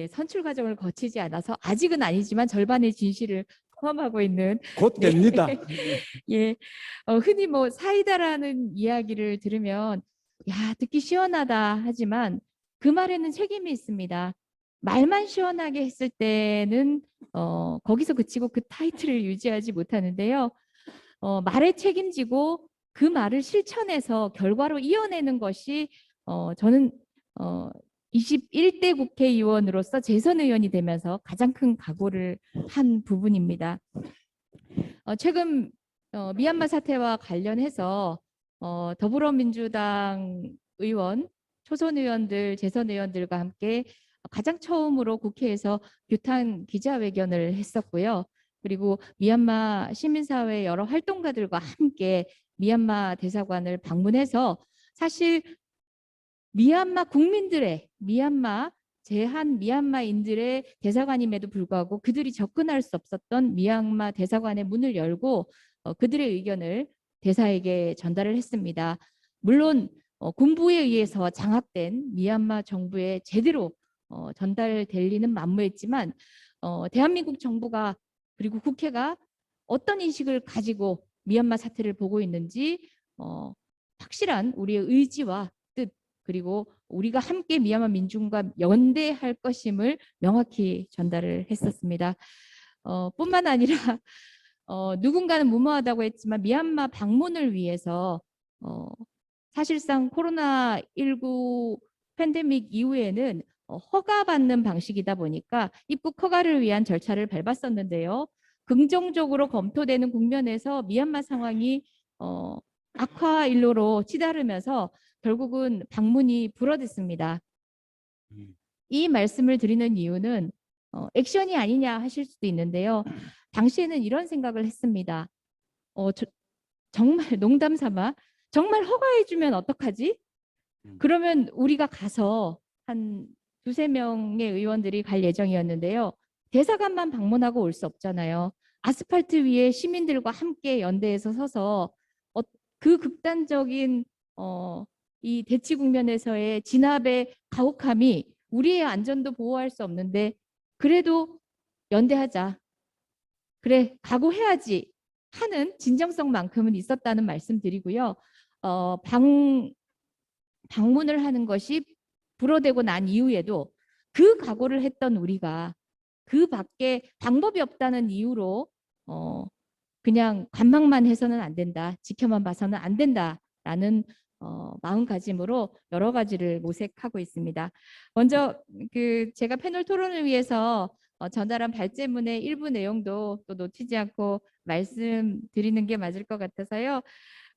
선출 과정을 거치지 않아서 아직은 아니지만 절반의 진실을 포함하고 있는 곧 됩니다. 예, 흔히 뭐 사이다라는 이야기를 들으면 야, 듣기 시원하다 하지만 그 말에는 책임이 있습니다. 말만 시원하게 했을 때는 거기서 그치고 그 타이틀을 유지하지 못하는데요. 말에 책임지고 그 말을 실천해서 결과로 이어내는 것이 저는 21대 국회의원으로서 재선 의원이 되면서 가장 큰 각오를 한 부분입니다. 최근 미얀마 사태와 관련해서 더불어민주당 의원, 초선 의원들, 재선 의원들과 함께 가장 처음으로 국회에서 규탄 기자회견을 했었고요. 그리고 미얀마 시민사회 여러 활동가들과 함께 미얀마 대사관을 방문해서 사실 미얀마 국민들의 제한 미얀마인들의 대사관임에도 불구하고 그들이 접근할 수 없었던 미얀마 대사관의 문을 열고 그들의 의견을 대사에게 전달을 했습니다. 물론 군부에 의해서 장악된 미얀마 정부에 제대로 전달될 리는 만무했지만 대한민국 정부가 그리고 국회가 어떤 인식을 가지고 미얀마 사태를 보고 있는지 확실한 우리의 의지와 뜻 그리고 우리가 함께 미얀마 민중과 연대할 것임을 명확히 전달을 했었습니다. 뿐만 아니라 누군가는 무모하다고 했지만 미얀마 방문을 위해서 사실상 코로나19 팬데믹 이후에는 허가받는 방식이다 보니까 입국 허가를 위한 절차를 밟았었는데요. 긍정적으로 검토되는 국면에서 미얀마 상황이 악화 일로로 치달으면서 결국은 방문이 불어댔습니다. 이 말씀을 드리는 이유는 액션이 아니냐 하실 수도 있는데요. 당시에는 이런 생각을 했습니다. 정말 농담 삼아 정말 허가해주면 어떡하지? 그러면 우리가 가서 한 두세 명의 의원들이 갈 예정이었는데요. 대사관만 방문하고 올 수 없잖아요. 아스팔트 위에 시민들과 함께 연대해서 서서 그 극단적인 이 대치 국면에서의 진압의 가혹함이 우리의 안전도 보호할 수 없는데 그래도 연대하자. 그래 각오해야지 하는 진정성만큼은 있었다는 말씀드리고요. 방문을 하는 것이 불어대고 난 이후에도 그 각오를 했던 우리가 그 밖에 방법이 없다는 이유로 그냥 관망만 해서는 안 된다. 지켜만 봐서는 안 된다라는 마음가짐으로 여러 가지를 모색하고 있습니다. 먼저 제가 패널 토론을 위해서 전달한 발제문의 일부 내용도 또 놓치지 않고 말씀드리는 게 맞을 것 같아서요.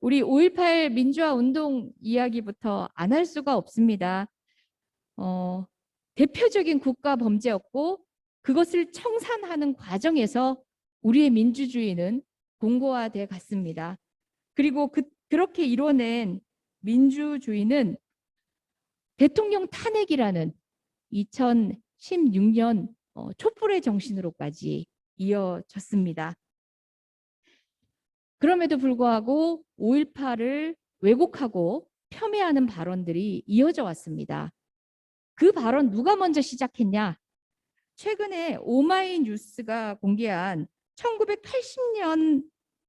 우리 5.18 민주화 운동 이야기부터 안 할 수가 없습니다. 대표적인 국가 범죄였고 그것을 청산하는 과정에서 우리의 민주주의는 공고화돼 갔습니다. 그리고 그렇게 이뤄낸 민주주의는 대통령 탄핵이라는 2016년 촛불의 정신으로까지 이어졌습니다. 그럼에도 불구하고 5.18을 왜곡하고 폄훼하는 발언들이 이어져 왔습니다. 그 발언 누가 먼저 시작했냐? 최근에 오마이뉴스가 공개한 1980년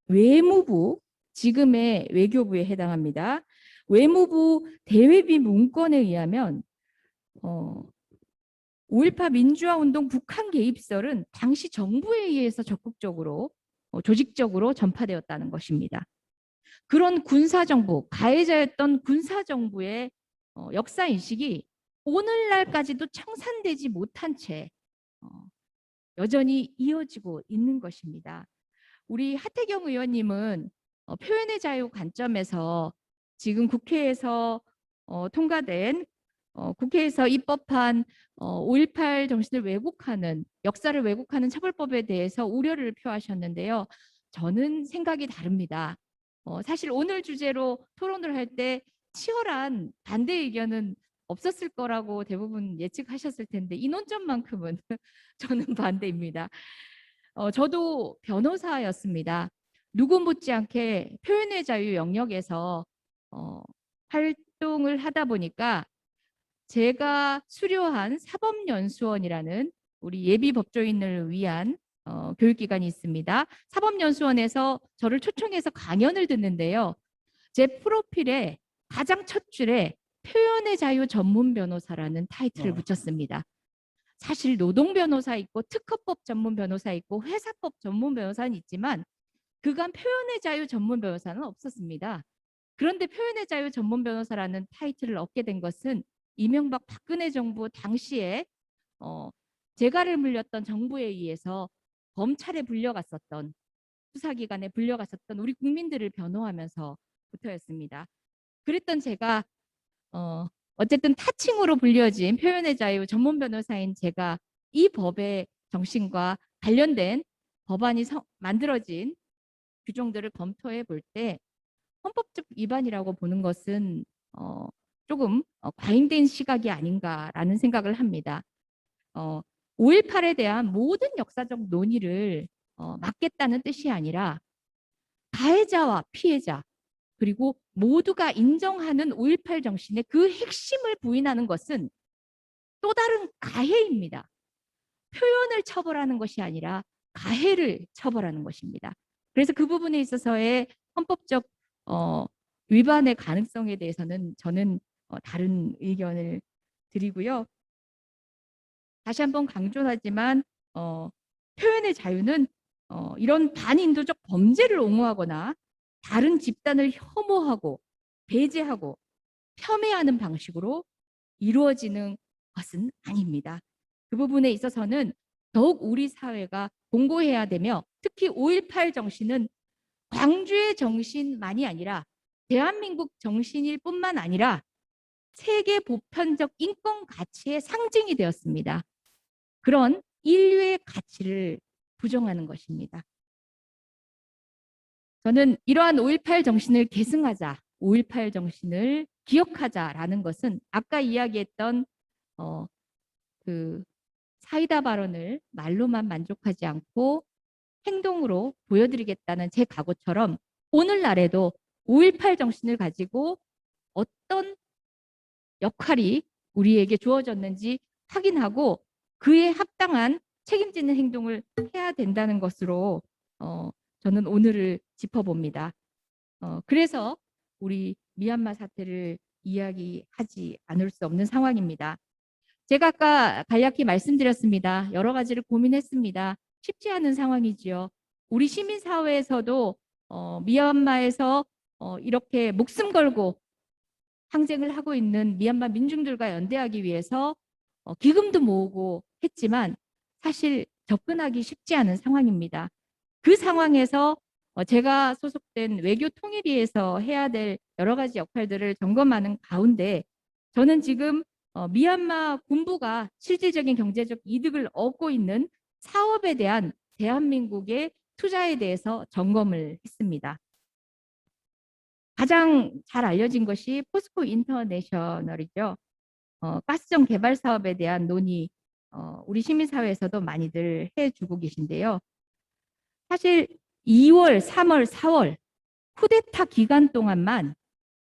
외무부, 지금의 외교부에 해당합니다. 외무부 대외비 문건에 의하면 5.18 민주화운동 북한 개입설은 당시 정부에 의해서 적극적으로 조직적으로 전파되었다는 것입니다. 그런 군사정부, 가해자였던 군사정부의 역사인식이 오늘날까지도 청산되지 못한 채 여전히 이어지고 있는 것입니다. 우리 하태경 의원님은 표현의 자유 관점에서 지금 국회에서 통과된 국회에서 입법한 5.18 정신을 왜곡하는 역사를 왜곡하는 처벌법에 대해서 우려를 표하셨는데요. 저는 생각이 다릅니다. 사실 오늘 주제로 토론을 할 때 치열한 반대 의견은 없었을 거라고 대부분 예측하셨을 텐데 이 논점만큼은 저는 반대입니다. 저도 변호사였습니다. 누구 못지않게 표현의 자유 영역에서 활동을 하다 보니까 제가 수료한 사법연수원이라는 우리 예비 법조인을 위한 교육기관이 있습니다. 사법연수원에서 저를 초청해서 강연을 듣는데요. 제 프로필에 가장 첫 줄에 표현의 자유 전문 변호사라는 타이틀을 붙였습니다. 사실 노동 변호사 있고 특허법 전문 변호사 있고 회사법 전문 변호사는 있지만 그간 표현의 자유 전문 변호사는 없었습니다. 그런데 표현의 자유 전문 변호사라는 타이틀을 얻게 된 것은 이명박 박근혜 정부 당시에 재갈을 물렸던 정부에 의해서 검찰에 불려갔었던 수사기관에 불려갔었던 우리 국민들을 변호하면서부터였습니다. 그랬던 제가 어쨌든 타칭으로 불려진 표현의 자유 전문 변호사인 제가 이 법의 정신과 관련된 법안이 만들어진 규정들을 검토해 볼 때 헌법적 위반이라고 보는 것은 조금 과잉된 시각이 아닌가라는 생각을 합니다. 5.18에 대한 모든 역사적 논의를 막겠다는 뜻이 아니라 가해자와 피해자 그리고 모두가 인정하는 5.18 정신의 그 핵심을 부인하는 것은 또 다른 가해입니다. 표현을 처벌하는 것이 아니라 가해를 처벌하는 것입니다. 그래서 그 부분에 있어서의 헌법적 위반의 가능성에 대해서는 저는 다른 의견을 드리고요. 다시 한번 강조하지만 표현의 자유는 이런 반인도적 범죄를 옹호하거나 다른 집단을 혐오하고 배제하고 폄훼하는 방식으로 이루어지는 것은 아닙니다. 그 부분에 있어서는 더욱 우리 사회가 공고해야 되며 특히 5.18 정신은 광주의 정신만이 아니라 대한민국 정신일 뿐만 아니라 세계 보편적 인권 가치의 상징이 되었습니다. 그런 인류의 가치를 부정하는 것입니다. 저는 이러한 5.18 정신을 계승하자, 5.18 정신을 기억하자라는 것은 아까 이야기했던 그 사이다 발언을 말로만 만족하지 않고 행동으로 보여드리겠다는 제 각오처럼 오늘날에도 5.18 정신을 가지고 어떤 역할이 우리에게 주어졌는지 확인하고 그에 합당한 책임지는 행동을 해야 된다는 것으로 저는 오늘을 짚어봅니다. 그래서 우리 미얀마 사태를 이야기하지 않을 수 없는 상황입니다. 제가 아까 간략히 말씀드렸습니다. 여러 가지를 고민했습니다. 쉽지 않은 상황이지요. 우리 시민사회에서도 미얀마에서 이렇게 목숨 걸고 항쟁을 하고 있는 미얀마 민중들과 연대하기 위해서 기금도 모으고 했지만 사실 접근하기 쉽지 않은 상황입니다. 그 상황에서 제가 소속된 외교통일위에서 해야 될 여러 가지 역할들을 점검하는 가운데 저는 지금 미얀마 군부가 실질적인 경제적 이득을 얻고 있는 사업에 대한 대한민국의 투자에 대해서 점검을 했습니다. 가장 잘 알려진 것이 포스코 인터내셔널이죠. 가스정 개발 사업에 대한 논의 우리 시민사회에서도 많이들 해주고 계신데요. 사실 2월, 3월, 4월 쿠데타 기간 동안만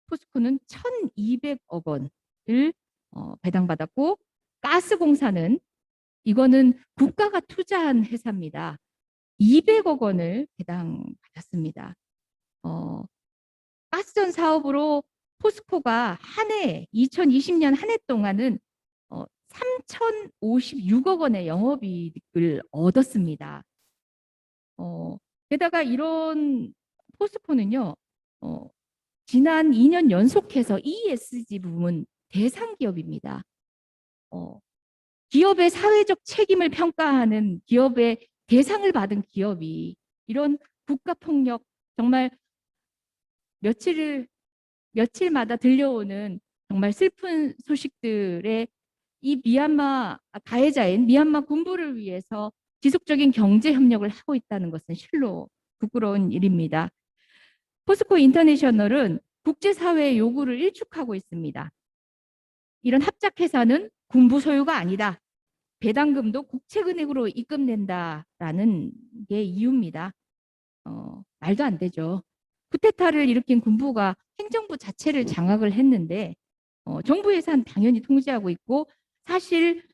포스코는 1,200억 원을 배당받았고 가스공사는 이거는 국가가 투자한 회사입니다. 200억 원을 배당받았습니다. 가스전 사업으로 포스코가 한 해 2020년 한 해 동안은 3,056억 원의 영업이익을 얻었습니다. 게다가 이런 포스코는요, 지난 2년 연속해서 ESG 부문 대상 기업입니다. 기업의 사회적 책임을 평가하는 기업의 대상을 받은 기업이 이런 국가폭력 정말 며칠마다 들려오는 정말 슬픈 소식들에 이 미얀마 가해자인 미얀마 군부를 위해서 지속적인 경제 협력을 하고 있다는 것은 실로 부끄러운 일입니다. 포스코 인터내셔널은 국제사회의 요구를 일축하고 있습니다. 이런 합작회사는 군부 소유가 아니다. 배당금도 국책은행으로 입금된다라는 게 이유입니다. 말도 안 되죠. 쿠데타를 일으킨 군부가 행정부 자체를 장악을 했는데 정부 예산 당연히 통제하고 있고 사실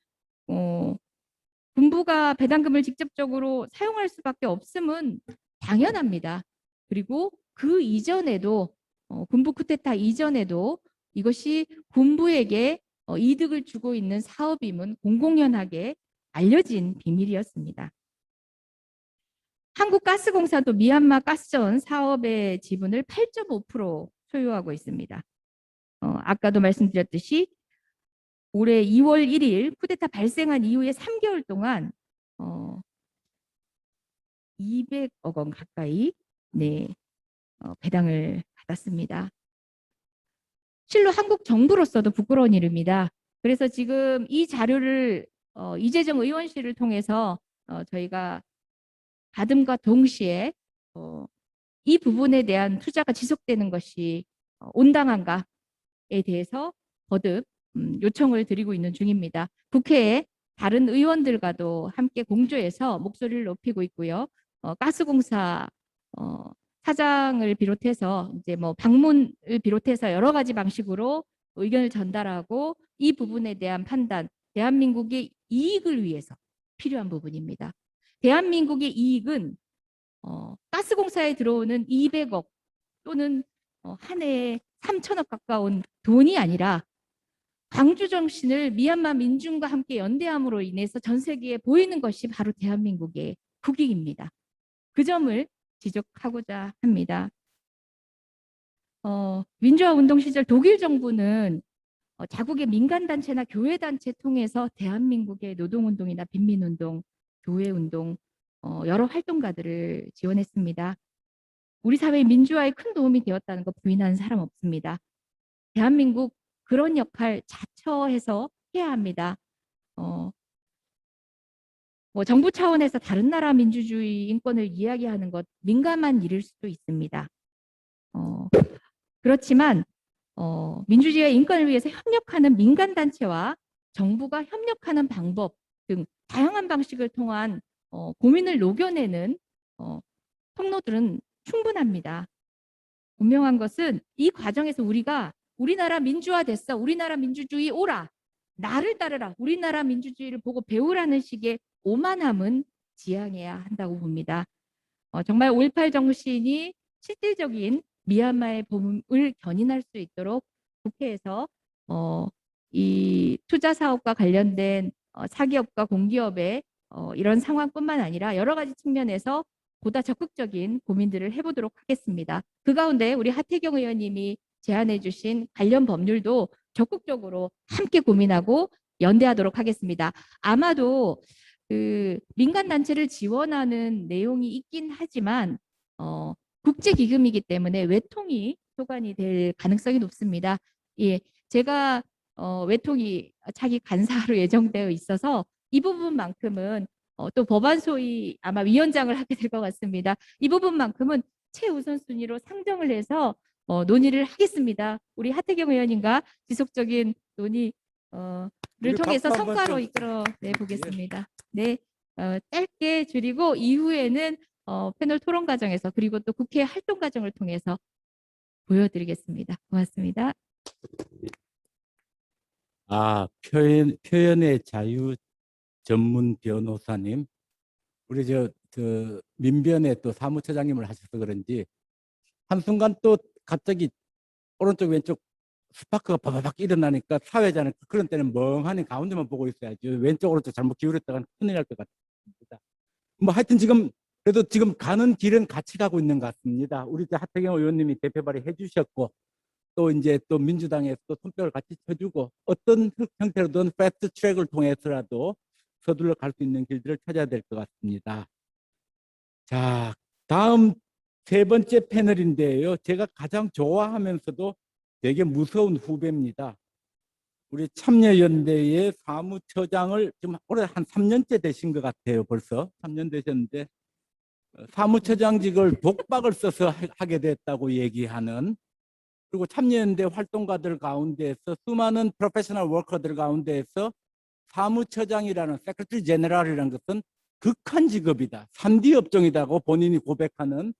군부가 배당금을 직접적으로 사용할 수밖에 없음은 당연합니다. 그리고 그 이전에도 군부 쿠데타 이전에도 이것이 군부에게 이득을 주고 있는 사업임은 공공연하게 알려진 비밀이었습니다. 한국가스공사도 미얀마 가스전 사업의 지분을 8.5% 소유하고 있습니다. 아까도 말씀드렸듯이 올해 2월 1일 쿠데타 발생한 이후에 3개월 동안 200억 원 가까이 배당을 받았습니다. 실로 한국 정부로서도 부끄러운 일입니다. 그래서 지금 이 자료를 이재정 의원실을 통해서 저희가 받음과 동시에 이 부분에 대한 투자가 지속되는 것이 온당한가에 대해서 거듭 요청을 드리고 있는 중입니다. 국회에 다른 의원들과도 함께 공조해서 목소리를 높이고 있고요. 가스공사 사장을 비롯해서 이제 뭐 방문을 비롯해서 여러 가지 방식으로 의견을 전달하고 이 부분에 대한 판단, 대한민국의 이익을 위해서 필요한 부분입니다. 대한민국의 이익은 가스공사에 들어오는 200억 또는 한 해에 3천억 가까운 돈이 아니라 광주 정신을 미얀마 민중과 함께 연대함으로 인해서 전 세계에 보이는 것이 바로 대한민국의 국익입니다. 그 점을 지적하고자 합니다. 민주화 운동 시절 독일 정부는 자국의 민간단체나 교회단체 통해서 대한민국의 노동운동이나 빈민운동, 교회운동, 여러 활동가들을 지원했습니다. 우리 사회의 민주화에 큰 도움이 되었다는 거 부인하는 사람 없습니다. 대한민국 그런 역할 자처해서 해야 합니다. 뭐 정부 차원에서 다른 나라 민주주의 인권을 이야기하는 것 민감한 일일 수도 있습니다. 그렇지만 민주주의와 인권을 위해서 협력하는 민간단체와 정부가 협력하는 방법 등 다양한 방식을 통한 고민을 녹여내는 통로들은 충분합니다. 분명한 것은 이 과정에서 우리가 우리나라 민주화 됐어, 우리나라 민주주의 오라, 나를 따르라, 우리나라 민주주의를 보고 배우라는 식의 오만함은 지양해야 한다고 봅니다. 정말 5.18 정신이 실질적인 미얀마의 봄을 견인할 수 있도록 국회에서 이 투자 사업과 관련된 사기업과 공기업의 이런 상황뿐만 아니라 여러 가지 측면에서 보다 적극적인 고민들을 해보도록 하겠습니다. 그 가운데 우리 하태경 의원님이 제안해 주신 관련 법률도 적극적으로 함께 고민하고 연대하도록 하겠습니다. 아마도 그 민간단체를 지원하는 내용이 있긴 하지만 국제기금이기 때문에 외통이 소관이 될 가능성이 높습니다. 예, 제가 외통이 차기 간사로 예정되어 있어서 이 부분만큼은 또 법안 소위 아마 위원장을 하게 될 것 같습니다. 이 부분만큼은 최우선순위로 상정을 해서 논의를 하겠습니다. 우리 하태경 의원님과 지속적인 논의를 통해서 성과로 이끌어 내 보겠습니다. 네, 짧게 줄이고 이후에는 패널 토론 과정에서 그리고 또 국회 활동 과정을 통해서 보여드리겠습니다. 고맙습니다. 표현의 자유 전문 변호사님, 우리 저 민변의 또 사무처장님을 하셔서 그런지 한순간 또 갑자기 오른쪽 왼쪽 스파크가 바바박 일어나니까 사회자는 그런 때는 멍하니 가운데만 보고 있어야지 왼쪽 오른쪽 잘못 기울였다가 큰일 날 것 같습니다. 뭐 하여튼 그래도 지금 가는 길은 같이 가고 있는 것 같습니다. 우리 하태경 의원님이 대표 발의해 주셨고 또 이제 또 민주당에서 또 손뼉을 같이 쳐주고 어떤 형태로든 패스트 트랙을 통해서라도 서둘러 갈 수 있는 길들을 찾아야 될 것 같습니다. 자, 다음 세 번째 패널인데요. 제가 가장 좋아하면서도 되게 무서운 후배입니다. 우리 참여연대의 사무처장을 지금 올해 한 3년째 되신 것 같아요. 벌써 3년 되셨는데 사무처장직을 독박을 써서 하게 됐다고 얘기하는, 그리고 참여연대 활동가들 가운데에서 수많은 프로페셔널 워커들 가운데에서 사무처장이라는 세크리터리 제너럴이라는 것은 극한 직업이다, 3D 업종이다고 본인이 고백하는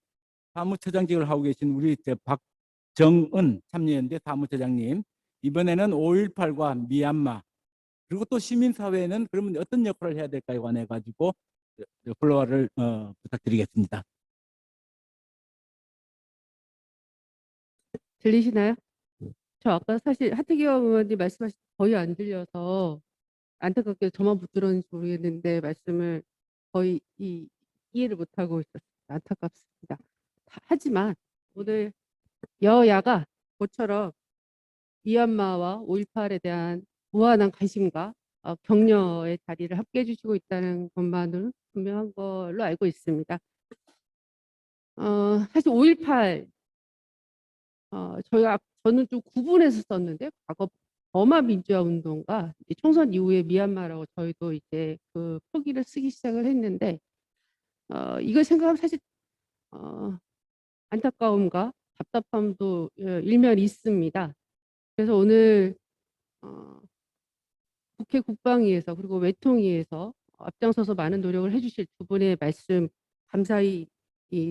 사무처장직을 하고 계신 우리 박정은 참여연대 사무처장님, 이번에는 5.18과 미얀마 그리고 또 시민사회는 그러면 어떤 역할을 해야 될까에 관해 가지고 플로어를 부탁드리겠습니다. 들리시나요? 저 아까 사실 하태경 의원님 말씀하신 거의 안 들려서 안타깝게 저만 못 들었는지 모르겠는데 말씀을 거의 이해를 못하고 있었습니다. 안타깝습니다. 하지만 오늘 여야가 모처럼 미얀마와 5.18에 대한 무한한 관심과 격려의 자리를 함께 해주시고 있다는 것만으로는 분명한 걸로 알고 있습니다. 사실 5.18 저는 좀 구분해서 썼는데 과거 버마 민주화 운동과 총선 이후에 미얀마라고 저희도 이제 그 표기를 쓰기 시작을 했는데 이걸 생각하면 사실 안타까움과 답답함도 일면 있습니다. 그래서 오늘 국회 국방위에서 그리고 외통위에서 앞장서서 많은 노력을 해주실 두 분의 말씀 감사히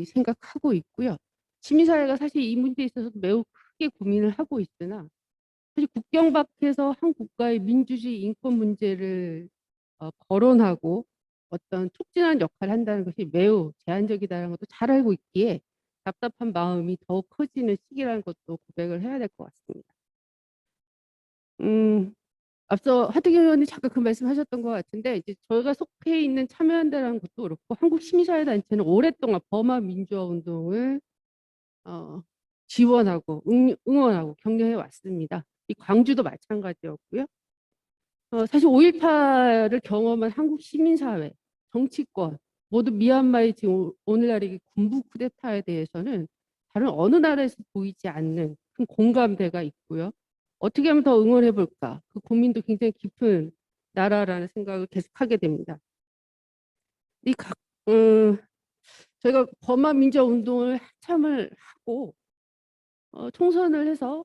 생각하고 있고요. 시민사회가 사실 이 문제에 있어서 매우 크게 고민을 하고 있으나 사실 국경 밖에서 한 국가의 민주주의 인권 문제를 거론하고 어떤 촉진하는 역할을 한다는 것이 매우 제한적이다는 것도 잘 알고 있기에 답답한 마음이 더욱 커지는 시기라는 것도 고백을 해야 될 것 같습니다. 앞서 하태경 의원이 잠깐 그 말씀하셨던 것 같은데 이제 저희가 속해 있는 참여연대라는 것도 그렇고 한국 시민사회단체는 오랫동안 버마 민주화 운동을 지원하고 응원하고 격려해 왔습니다. 이 광주도 마찬가지였고요. 사실 5.18을 경험한 한국 시민사회, 정치권 모두 미얀마의 지금 오늘날의 군부 쿠데타에 대해서는 다른 어느 나라에서 보이지 않는 큰 공감대가 있고요. 어떻게 하면 더 응원해 볼까? 그 고민도 굉장히 깊은 나라라는 생각을 계속하게 됩니다. 저희가 버마 민주화 운동을 한참을 하고 총선을 해서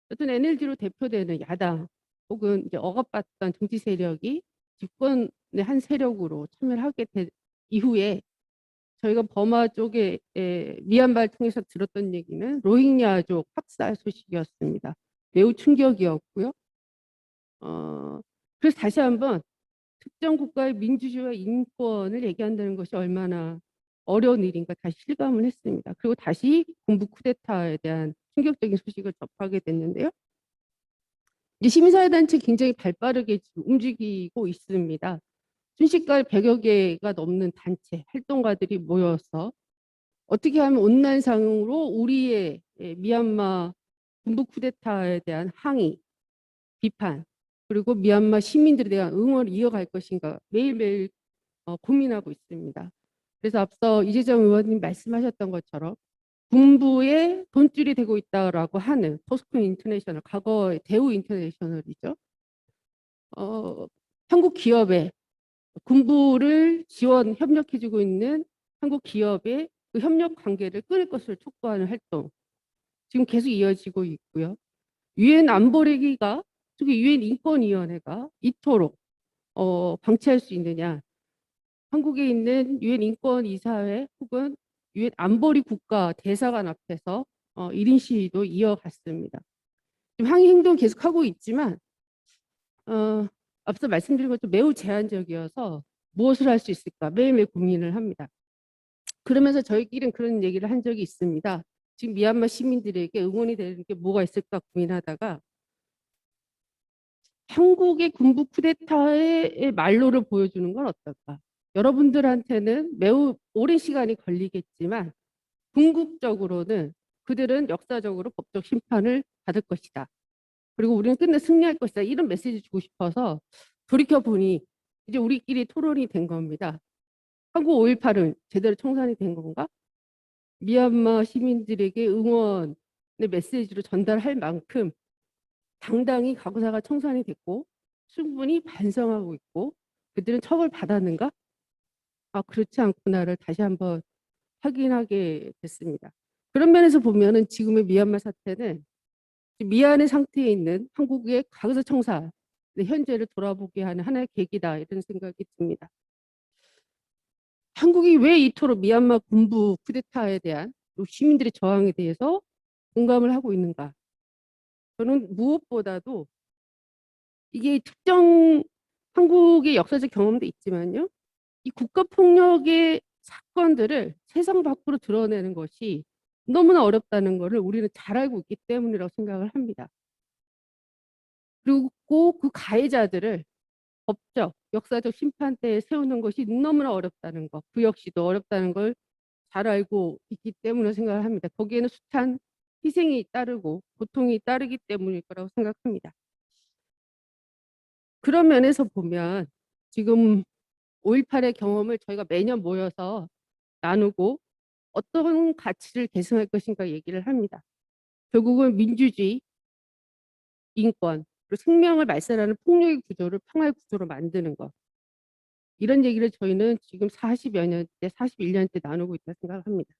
어떤 NLD로 대표되는 야당 혹은 이제 억압받던 정치 세력이 집권의 한 세력으로 참여를 하게 된 이후에 저희가 버마 쪽에 미얀마를 통해서 들었던 얘기는 로힝야족 학살 소식이었습니다. 매우 충격이었고요. 그래서 다시 한번 특정 국가의 민주주의와 인권을 얘기한다는 것이 얼마나 어려운 일인가 다시 실감을 했습니다. 그리고 다시 군부 쿠데타에 대한 충격적인 소식을 접하게 됐는데요. 이제 시민사회단체 굉장히 발빠르게 지금 움직이고 있습니다. 순식간에 100여 개가 넘는 단체, 활동가들이 모여서 어떻게 하면 온난상으로 우리의 미얀마 군부 쿠데타에 대한 항의, 비판, 그리고 미얀마 시민들에 대한 응원을 이어갈 것인가 매일매일 고민하고 있습니다. 그래서 앞서 이재정 의원님 말씀하셨던 것처럼 군부의 돈줄이 되고 있다라고 하는 포스코 인터내셔널, 과거의 대우 인터내셔널이죠. 한국 기업에 군부를 지원 협력해주고 있는 한국 기업의 그 협력 관계를 끊을 것을 촉구하는 활동 지금 계속 이어지고 있고요. 유엔 안보리가 특히 유엔 인권위원회가 이토록 방치할 수 있느냐? 한국에 있는 유엔 인권이사회 혹은 유엔 안보리 국가 대사관 앞에서 1인 시위도 이어갔습니다. 지금 항의 행동 계속하고 있지만 앞서 말씀드린 것도 매우 제한적이어서 무엇을 할 수 있을까 매일매일 고민을 합니다. 그러면서 저희끼리는 그런 얘기를 한 적이 있습니다. 지금 미얀마 시민들에게 응원이 되는 게 뭐가 있을까 고민하다가 한국의 군부 쿠데타의 말로를 보여주는 건 어떨까? 여러분들한테는 매우 오랜 시간이 걸리겠지만 궁극적으로는 그들은 역사적으로 법적 심판을 받을 것이다. 그리고 우리는 끝내 승리할 것이다. 이런 메시지 주고 싶어서 돌이켜보니 이제 우리끼리 토론이 된 겁니다. 한국 5.18은 제대로 청산이 된 건가? 미얀마 시민들에게 응원의 메시지로 전달할 만큼 당당히 가구사가 청산이 됐고 충분히 반성하고 있고 그들은 처벌받았는가? 그렇지 않구나를 다시 한번 확인하게 됐습니다. 그런 면에서 보면은 지금의 미얀마 사태는 미얀의 상태에 있는 한국의 가구사 청산 현재를 돌아보게 하는 하나의 계기다 이런 생각이 듭니다. 한국이 왜 이토록 미얀마 군부 쿠데타에 대한 시민들의 저항에 대해서 공감을 하고 있는가? 저는 무엇보다도 이게 특정 한국의 역사적 경험도 있지만요. 이 국가폭력의 사건들을 세상 밖으로 드러내는 것이 너무나 어렵다는 것을 우리는 잘 알고 있기 때문이라고 생각을 합니다. 그리고 그 가해자들을 법적, 역사적 심판대에 세우는 것이 너무나 어렵다는 것, 그 역시도 어렵다는 걸 잘 알고 있기 때문에 생각을 합니다. 거기에는 숱한 희생이 따르고 고통이 따르기 때문일 거라고 생각합니다. 그런 면에서 보면 지금 5.18의 경험을 저희가 매년 모여서 나누고 어떤 가치를 계승할 것인가 얘기를 합니다. 결국은 민주주의, 인권, 그리고 생명을 말살하는 폭력의 구조를 평화의 구조로 만드는 것. 이런 얘기를 저희는 지금 40여 년째, 41년째 나누고 있다고 생각합니다.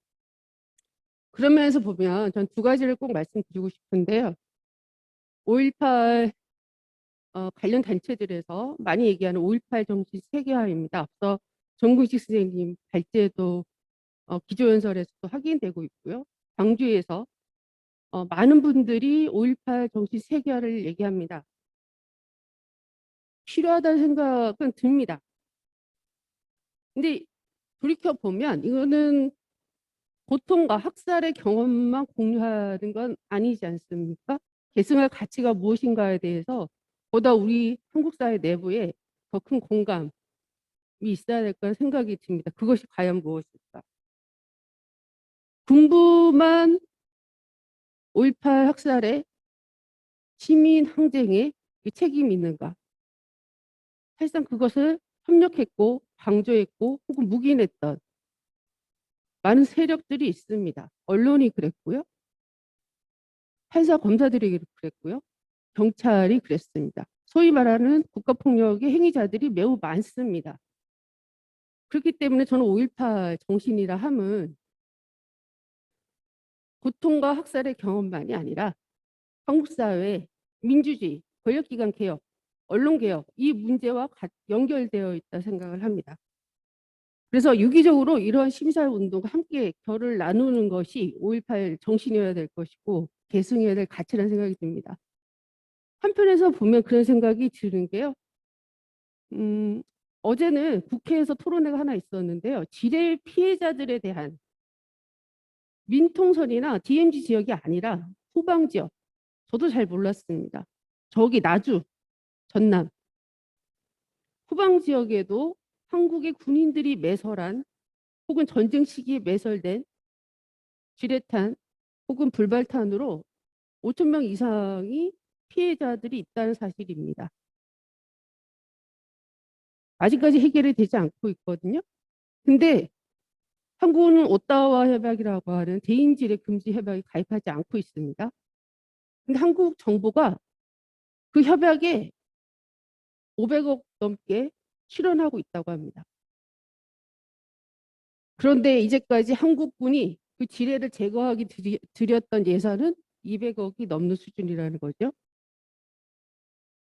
그런 면에서 보면 전 두 가지를 꼭 말씀드리고 싶은데요. 5.18 관련 단체들에서 많이 얘기하는 5.18 정신 세계화입니다. 앞서 정근식 선생님 발제도 기조연설에서도 확인되고 있고요. 광주에서 많은 분들이 5.18 정신 세계화를 얘기합니다. 필요하다는 생각은 듭니다. 근데 돌이켜보면 이거는 고통과 학살의 경험만 공유하는 건 아니지 않습니까? 계승할 가치가 무엇인가에 대해서 보다 우리 한국 사회 내부에 더 큰 공감이 있어야 될 거라 생각이 듭니다. 그것이 과연 무엇일까? 군부만 5.18 학살의 시민 항쟁에 책임이 있는가? 사실상 그것을 협력했고 강조했고 혹은 묵인했던 많은 세력들이 있습니다. 언론이 그랬고요. 판사 검사들이 그랬고요. 경찰이 그랬습니다. 소위 말하는 국가폭력의 행위자들이 매우 많습니다. 그렇기 때문에 저는 5.18 정신이라 함은 고통과 학살의 경험만이 아니라 한국 사회 민주주의, 권력기관 개혁, 언론 개혁 이 문제와 연결되어 있다 생각을 합니다. 그래서 유기적으로 이러한 시민사회운동과 함께 결을 나누는 것이 5.18 정신이어야 될 것이고 계승해야 될 가치라는 생각이 듭니다. 한편에서 보면 그런 생각이 드는 게요. 어제는 국회에서 토론회가 하나 있었는데요. 지뢰 피해자들에 대한 민통선이나 DMZ 지역이 아니라 후방 지역. 저도 잘 몰랐습니다. 저기 나주, 전남. 후방 지역에도 한국의 군인들이 매설한 혹은 전쟁 시기에 매설된 지뢰탄 혹은 불발탄으로 5천 명 이상이 피해자들이 있다는 사실입니다. 아직까지 해결이 되지 않고 있거든요. 근데 한국은 오타와 협약이라고 하는 대인지뢰 금지 협약에 가입하지 않고 있습니다. 근데 한국 정부가 그 협약에 500억 넘게 출연하고 있다고 합니다. 그런데 이제까지 한국군이 그 지뢰를 제거하기 들였던 예산은 200억이 넘는 수준이라는 거죠.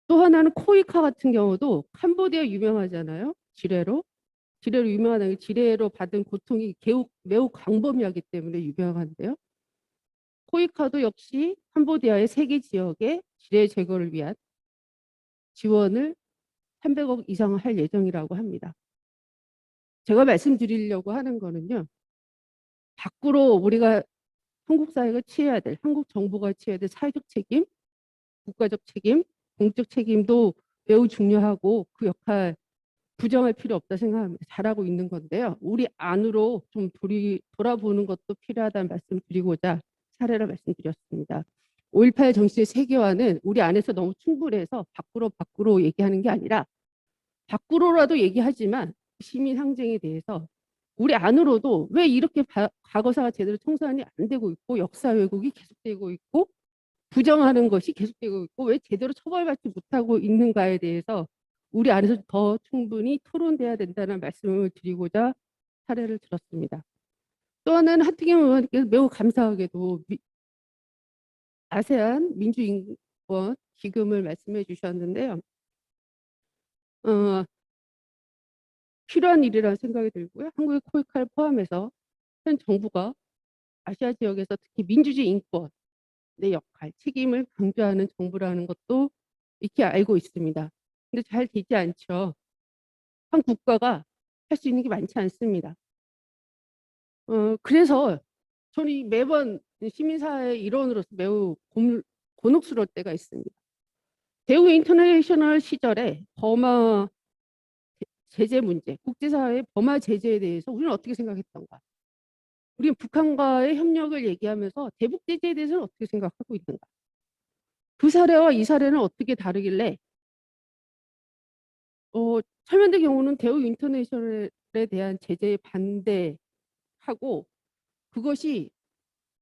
또 하나는 코이카 같은 경우도 캄보디아 유명하잖아요. 지뢰로 유명하다는 게 지뢰로 받은 고통이 매우 광범위하기 때문에 유명한데요. 코이카도 역시 캄보디아의 3개 지역에 지뢰 제거를 위한 지원을 300억 이상 할 예정이라고 합니다. 제가 말씀드리려고 하는 거는요. 밖으로 우리가 한국 사회가 취해야 될, 한국 정부가 취해야 될 사회적 책임, 국가적 책임, 공적 책임도 매우 중요하고 그 역할 부정할 필요 없다 생각합니다. 잘하고 있는 건데요. 우리 안으로 좀 돌아보는 것도 필요하다는 말씀을 드리고자 사례를 말씀드렸습니다. 5.18 정신의 세계화는 우리 안에서 너무 충분해서 밖으로 얘기하는 게 아니라 밖으로라도 얘기하지만 시민 항쟁에 대해서 우리 안으로도 왜 이렇게 과거사가 제대로 청산이 안 되고 있고 역사 왜곡이 계속되고 있고 부정하는 것이 계속되고 있고 왜 제대로 처벌받지 못하고 있는가에 대해서 우리 안에서 더 충분히 토론돼야 된다는 말씀을 드리고자 사례를 들었습니다. 또 하나는 하트경 의원께서 매우 감사하게도 아세안 민주인권 기금을 말씀해 주셨는데요. 필요한 일이라는 생각이 들고요. 한국의 코이카를 포함해서 현 정부가 아시아 지역에서 특히 민주주의 인권의 역할, 책임을 강조하는 정부라는 것도 익히 알고 있습니다. 근데 잘 되지 않죠. 한 국가가 할 수 있는 게 많지 않습니다. 그래서 저는 매번 시민사회 일원으로서 매우 곤혹스러울 때가 있습니다. 대우 인터내셔널 시절에 버마 제재 문제, 국제사회의 버마 제재에 대해서 우리는 어떻게 생각했던가? 우리는 북한과의 협력을 얘기하면서 대북 제재에 대해서는 어떻게 생각하고 있는가? 그 사례와 이 사례는 어떻게 다르길래 철면대 경우는 대우 인터내셔널에 대한 제재에 반대하고 그것이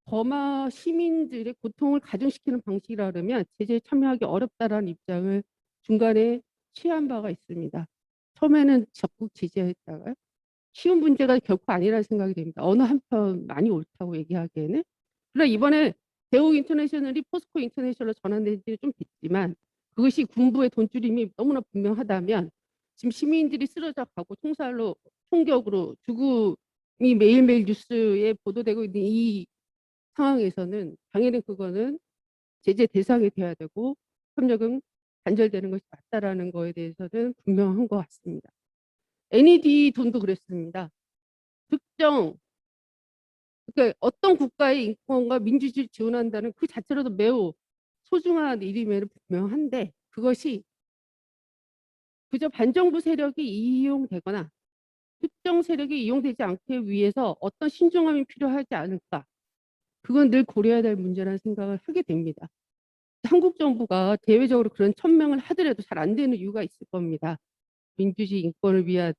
버마 시민들의 고통을 가중시키는 방식이라 그러면 제재에 참여하기 어렵다라는 입장을 중간에 취한 바가 있습니다. 처음에는 적극 지지했다가요. 쉬운 문제가 결코 아니라는 생각이 됩니다. 어느 한편 많이 옳다고 얘기하기에는. 그러나 이번에 대우 인터내셔널이 포스코 인터내셔널로 전환된 지는 좀 됐지만 그것이 군부의 돈줄임이 너무나 분명하다면 지금 시민들이 쓰러져 가고 총격으로 죽음이 매일매일 뉴스에 보도되고 있는 이 상황에서는 당연히 그거는 제재 대상이 돼야 되고 협력은 단절되는 것이 맞다라는 거에 대해서는 분명한 것 같습니다. NED 돈도 그랬습니다. 그러니까 어떤 국가의 인권과 민주주의를 지원한다는 그 자체로도 매우 소중한 일임에는 분명한데 그것이 그저 반정부 세력이 이용되거나 특정 세력이 이용되지 않기 위해서 어떤 신중함이 필요하지 않을까. 그건 늘 고려해야 될 문제라는 생각을 하게 됩니다. 한국 정부가 대외적으로 그런 천명을 하더라도 잘 안 되는 이유가 있을 겁니다. 민주주의 인권을 위한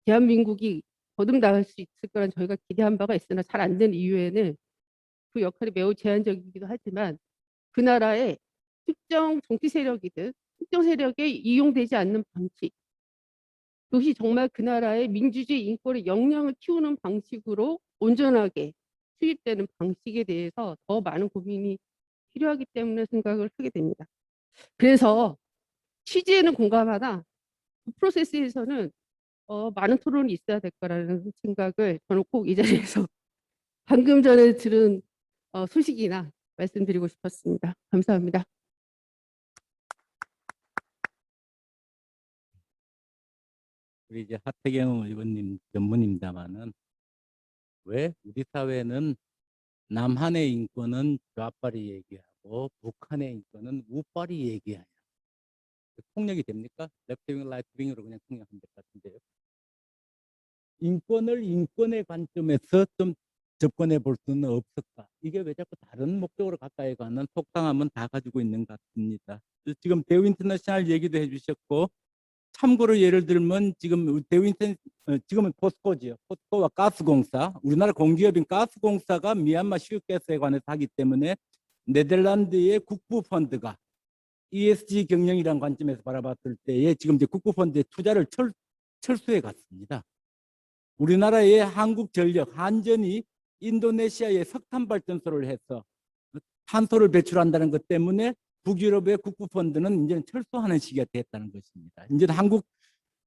대한민국이 거듭나갈 수 있을 거란 저희가 기대한 바가 있으나 잘 안 되는 이유에는 그 역할이 매우 제한적이기도 하지만 그 나라의 특정 정치 세력이든 특정 세력에 이용되지 않는 방식, 그것이 정말 그 나라의 민주주의 인권의 역량을 키우는 방식으로 온전하게 수립되는 방식에 대해서 더 많은 고민이 필요하기 때문에 생각을 하게 됩니다. 그래서 취지에는 공감하나 그 프로세스에서는 많은 토론이 있어야 될 거라는 생각을 저는 꼭 이 자리에서 방금 전에 들은 소식이나 말씀드리고 싶었습니다. 감사합니다. 우리 이제 하태경 의원님 전문입니다만은 왜 우리 사회는 남한의 인권은 좌빨이 얘기하고 북한의 인권은 우빨이 얘기하냐? 통역이 됩니까? 레프트윙, 라이트윙으로 그냥 통역하면 될 것 같은데요. 인권을 인권의 관점에서 좀 접근해 볼 수는 없을까? 이게 왜 자꾸 다른 목적으로 가까이 가는 속상함은 다 가지고 있는 것 같습니다. 지금 대우 인터내셔널 얘기도 해주셨고, 참고로 예를 들면 지금 지금은 포스코지요. 포스코와 가스공사, 우리나라 공기업인 가스공사가 미얀마 시유가스에 관해서 하기 때문에 네덜란드의 국부펀드가 ESG 경영이라는 관점에서 바라봤을 때에 지금 이제 국부펀드의 투자를 철수해 갔습니다. 우리나라의 한국전력, 한전이 인도네시아의 석탄 발전소를 해서 탄소를 배출한다는 것 때문에 북유럽의 국부펀드는 이제 철수하는 시기가 됐다는 것입니다. 이제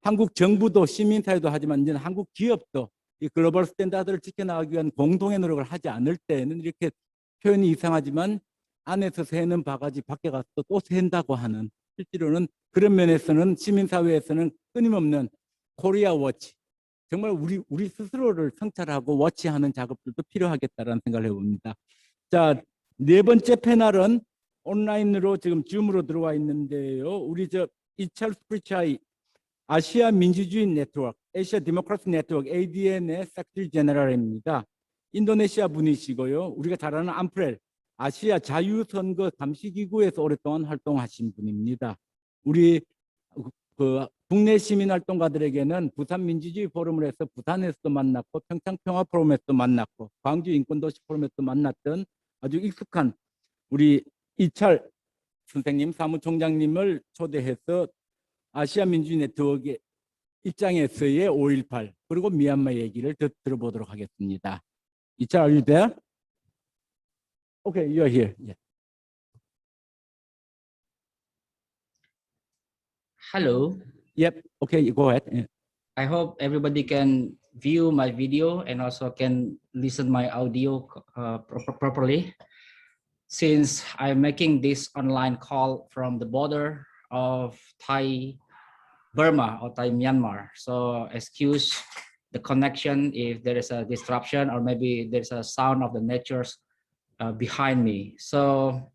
한국 정부도 시민사회도 하지만 이제 한국 기업도 이 글로벌 스탠다드를 지켜나가기 위한 공동의 노력을 하지 않을 때는 이렇게 표현이 이상하지만 안에서 새는 바가지 밖에 가서 또 샌다고 하는, 실제로는 그런 면에서는 시민사회에서는 끊임없는 코리아 워치, 정말 우리 스스로를 성찰하고 워치하는 작업들도 필요하겠다라는 생각을 해봅니다. 자, 네 번째 패널은 온라인으로 지금 줌으로 들어와 있는데요. 우리 이찰 스프리차이 아시아 민주주의 네트워크, 아시아 데모크라시 네트워크 ADN의 섹retary 제너럴입니다. 인도네시아 분이시고요. 우리가 잘 아는 암프렐 아시아 자유선거 감시기구에서 오랫동안 활동하신 분입니다. 우리 그 국내 시민활동가들에게는 부산 민주주의 포럼을 해서 부산에서도 만났고 평창 평화 포럼에서도 만났고 광주 인권도시 포럼에서도 만났던 아주 익숙한 우리 이찰 선생님, 사무총장님을 초대해서 아시아 민주주의 네트워크의 입장에서의 5.18 그리고 미얀마 얘기를 들어보도록 하겠습니다. 이찰, are you there? Okay, you're here. Yeah. Hello. Yep. Okay, go ahead. Yeah. I hope everybody can view my video and also can listen my audio properly. Since I'm making this online call from the border of Thai Burma or Thai Myanmar, so excuse the connection if there is a disruption or maybe there's a sound of the natures behind me. So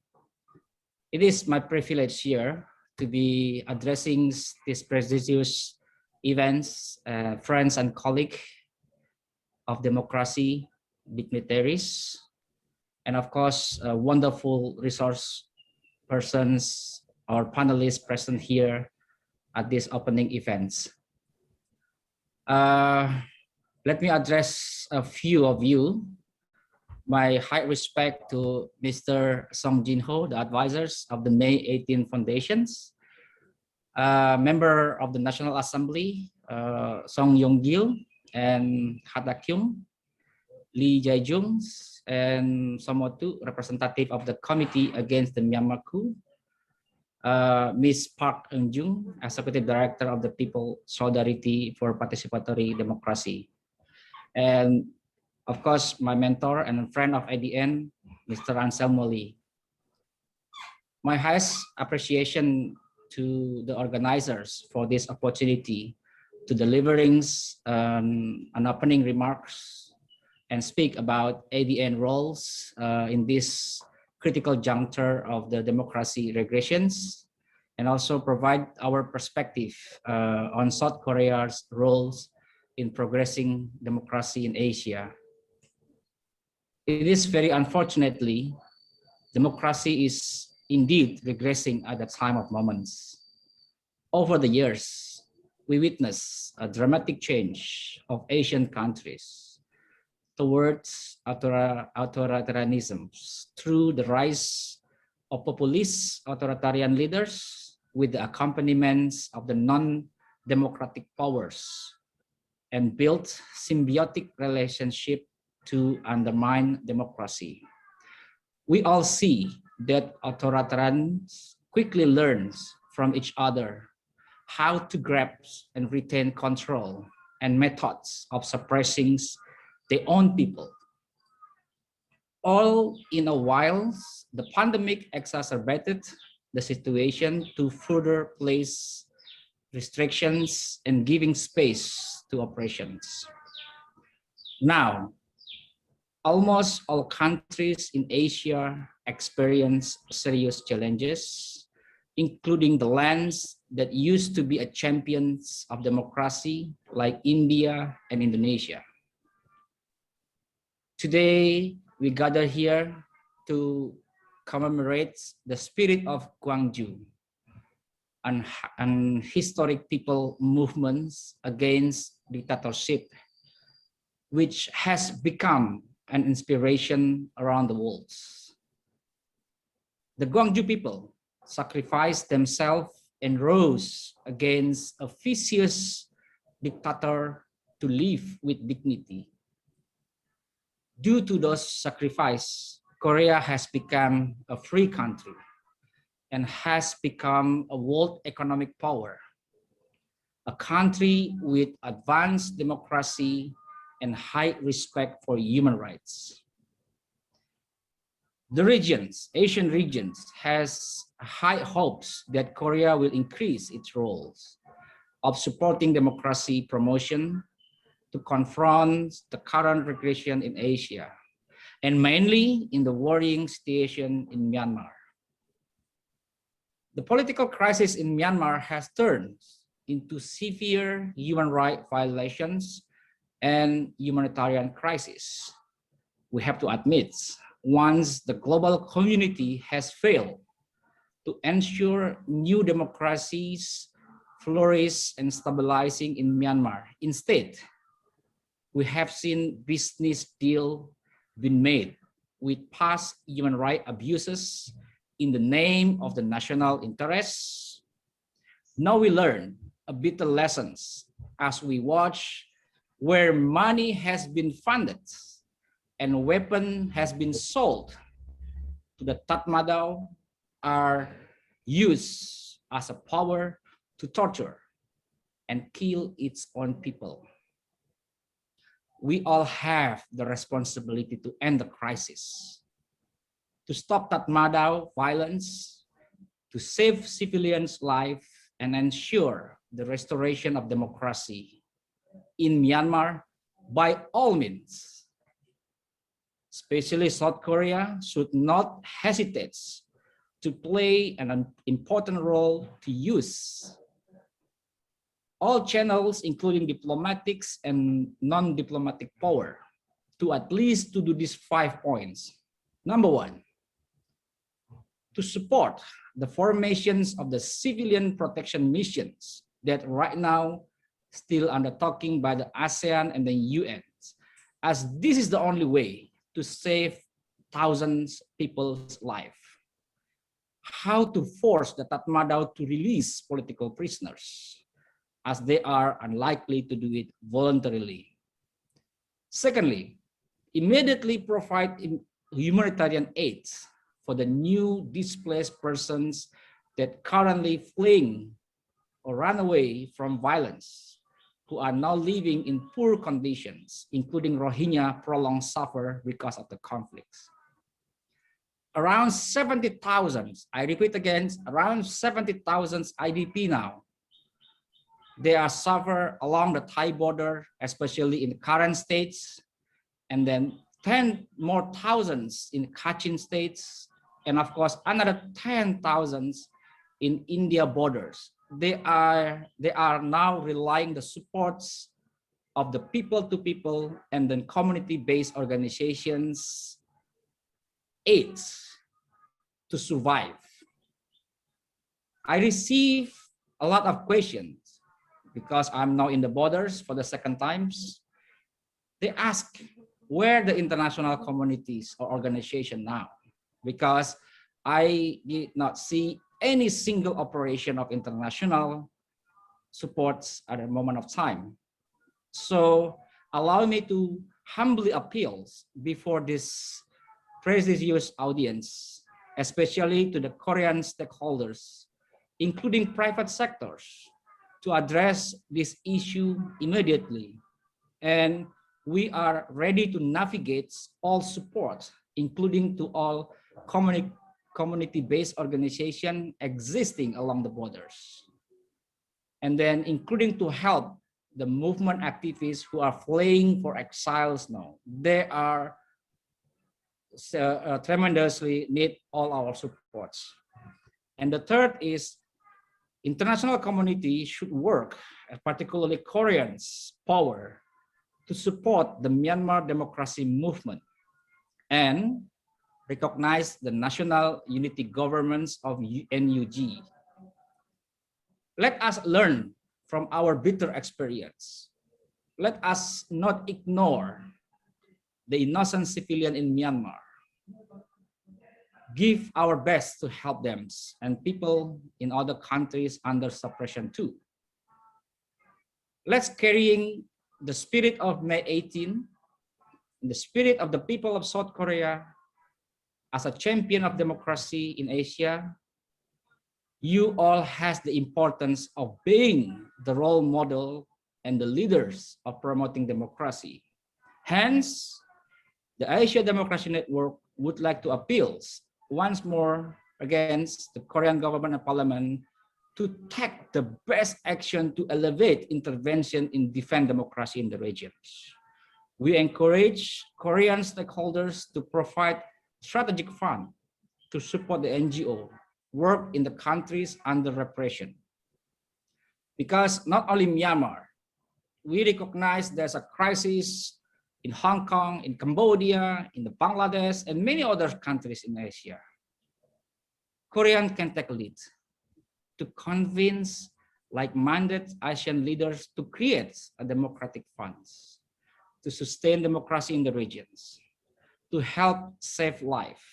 it is my privilege here to be addressing this prestigious events, friends and colleagues of democracy, dignitaries, and of course, wonderful resource persons or panelists present here at this opening events. Let me address a few of you. My high respect to Mr. Song Jin-ho, the advisors of the May 18 Foundations, member of the National Assembly, Song Yong-gil, and Hatakyung, Lee Jae-jung, and Somotu, representative of the Committee Against the Myanmar Coup, Ms. Park Eun-jung, Executive Director of the People Solidarity for Participatory Democracy, and of course, my mentor and friend of ADN, Mr. Anselmo Lee. My highest appreciation to the organizers for this opportunity to delivering an opening remarks and speak about ADN roles in this critical juncture of the democracy regressions, and also provide our perspective on South Korea's roles in progressing democracy in Asia. It is very unfortunately, democracy is indeed regressing at the time of moments. Over the years, we witness a dramatic change of Asian countries towards authoritarianism through the rise of populist authoritarian leaders with the accompaniments of the non-democratic powers, and build symbiotic relationship to undermine democracy. We all see that authoritarians quickly learn from each other how to grasp and retain control and methods of suppressing their own people. All in a while, the pandemic exacerbated the situation to further place restrictions and giving space to operations. Now, almost all countries in Asia experience serious challenges, including the lands that used to be champions of democracy like India and Indonesia. Today, we gather here to commemorate the spirit of Gwangju, an historic people movements against dictatorship, which has become an inspiration around the world. The Gwangju people sacrificed themselves and rose against a vicious dictator to live with dignity. Due to those sacrifices, Korea has become a free country and has become a world economic power, a country with advanced democracy and high respect for human rights. The regions, Asian regions, has high hopes that Korea will increase its roles of supporting democracy promotion to confront the current regression in Asia, and mainly in the worrying situation in Myanmar. The political crisis in Myanmar has turned into severe human rights violations and humanitarian crisis. We have to admit, once the global community has failed to ensure new democracies flourish and stabilizing in Myanmar, instead, we have seen business deals been made with past human rights abuses in the name of the national interests. Now we learn a bitter lessons as we watch where money has been funded and weapon has been sold to the Tatmadaw are used as a power to torture and kill its own people. We all have the responsibility to end the crisis, to stop Tatmadaw violence, to save civilians' life and ensure the restoration of democracy in Myanmar by all means. Especially South Korea should not hesitate to play an important role to use all channels, including diplomatic and non-diplomatic power, to at least to do these 5 points. Number one, to support the formations of the civilian protection missions that right now still undertaken by the ASEAN and the UN, as this is the only way to save thousands of people's life. How to force the Tatmadaw to release political prisoners, as they are unlikely to do it voluntarily. Secondly, immediately provide humanitarian aid for the new displaced persons that currently fleeing or run away from violence, who are now living in poor conditions, including Rohingya prolonged suffer because of the conflicts. Around 70,000, I repeat again, around 70,000 IDP now. They are suffer along the Thai border, especially in the current states, and then 10 more thousands in Kachin states, and of course another 10,000 in India borders. They are now relying the supports of the people-to-people and then community-based organizations aids to survive. I receive a lot of questions because I'm now in the borders for the second times. They ask where the international communities or organization now, because I did not see any single operation of international supports at a moment of time. So allow me to humbly appeal before this prestigious audience, especially to the Korean stakeholders, including private sectors, to address this issue immediately. And we are ready to navigate all support, including to all community-based organizations existing along the borders. And then including to help the movement activists who are fleeing for exiles now. They are tremendously need all our supports. And the third is international community should work, particularly Koreans' power, to support the Myanmar democracy movement and recognize the national unity governments of NUG. Let us learn from our bitter experience. Let us not ignore the innocent civilian in Myanmar. Give our best to help them and people in other countries under suppression too. Let's carrying the spirit of May 18, the spirit of the people of South Korea as a champion of democracy in Asia. You all has the importance of being the role model and the leaders of promoting democracy. Hence, the Asia Democracy Network would like to appeal once more against the Korean government and parliament to take the best action to elevate intervention in defend democracy in the regions. We encourage Korean stakeholders to provide strategic fund to support the NGO work in the countries under repression. Because not only Myanmar, we recognize there's a crisis in Hong Kong, in Cambodia, in the Bangladesh, and many other countries in Asia. Korean can take a lead to convince like-minded Asian leaders to create a democratic funds, to sustain democracy in the regions, to help save life,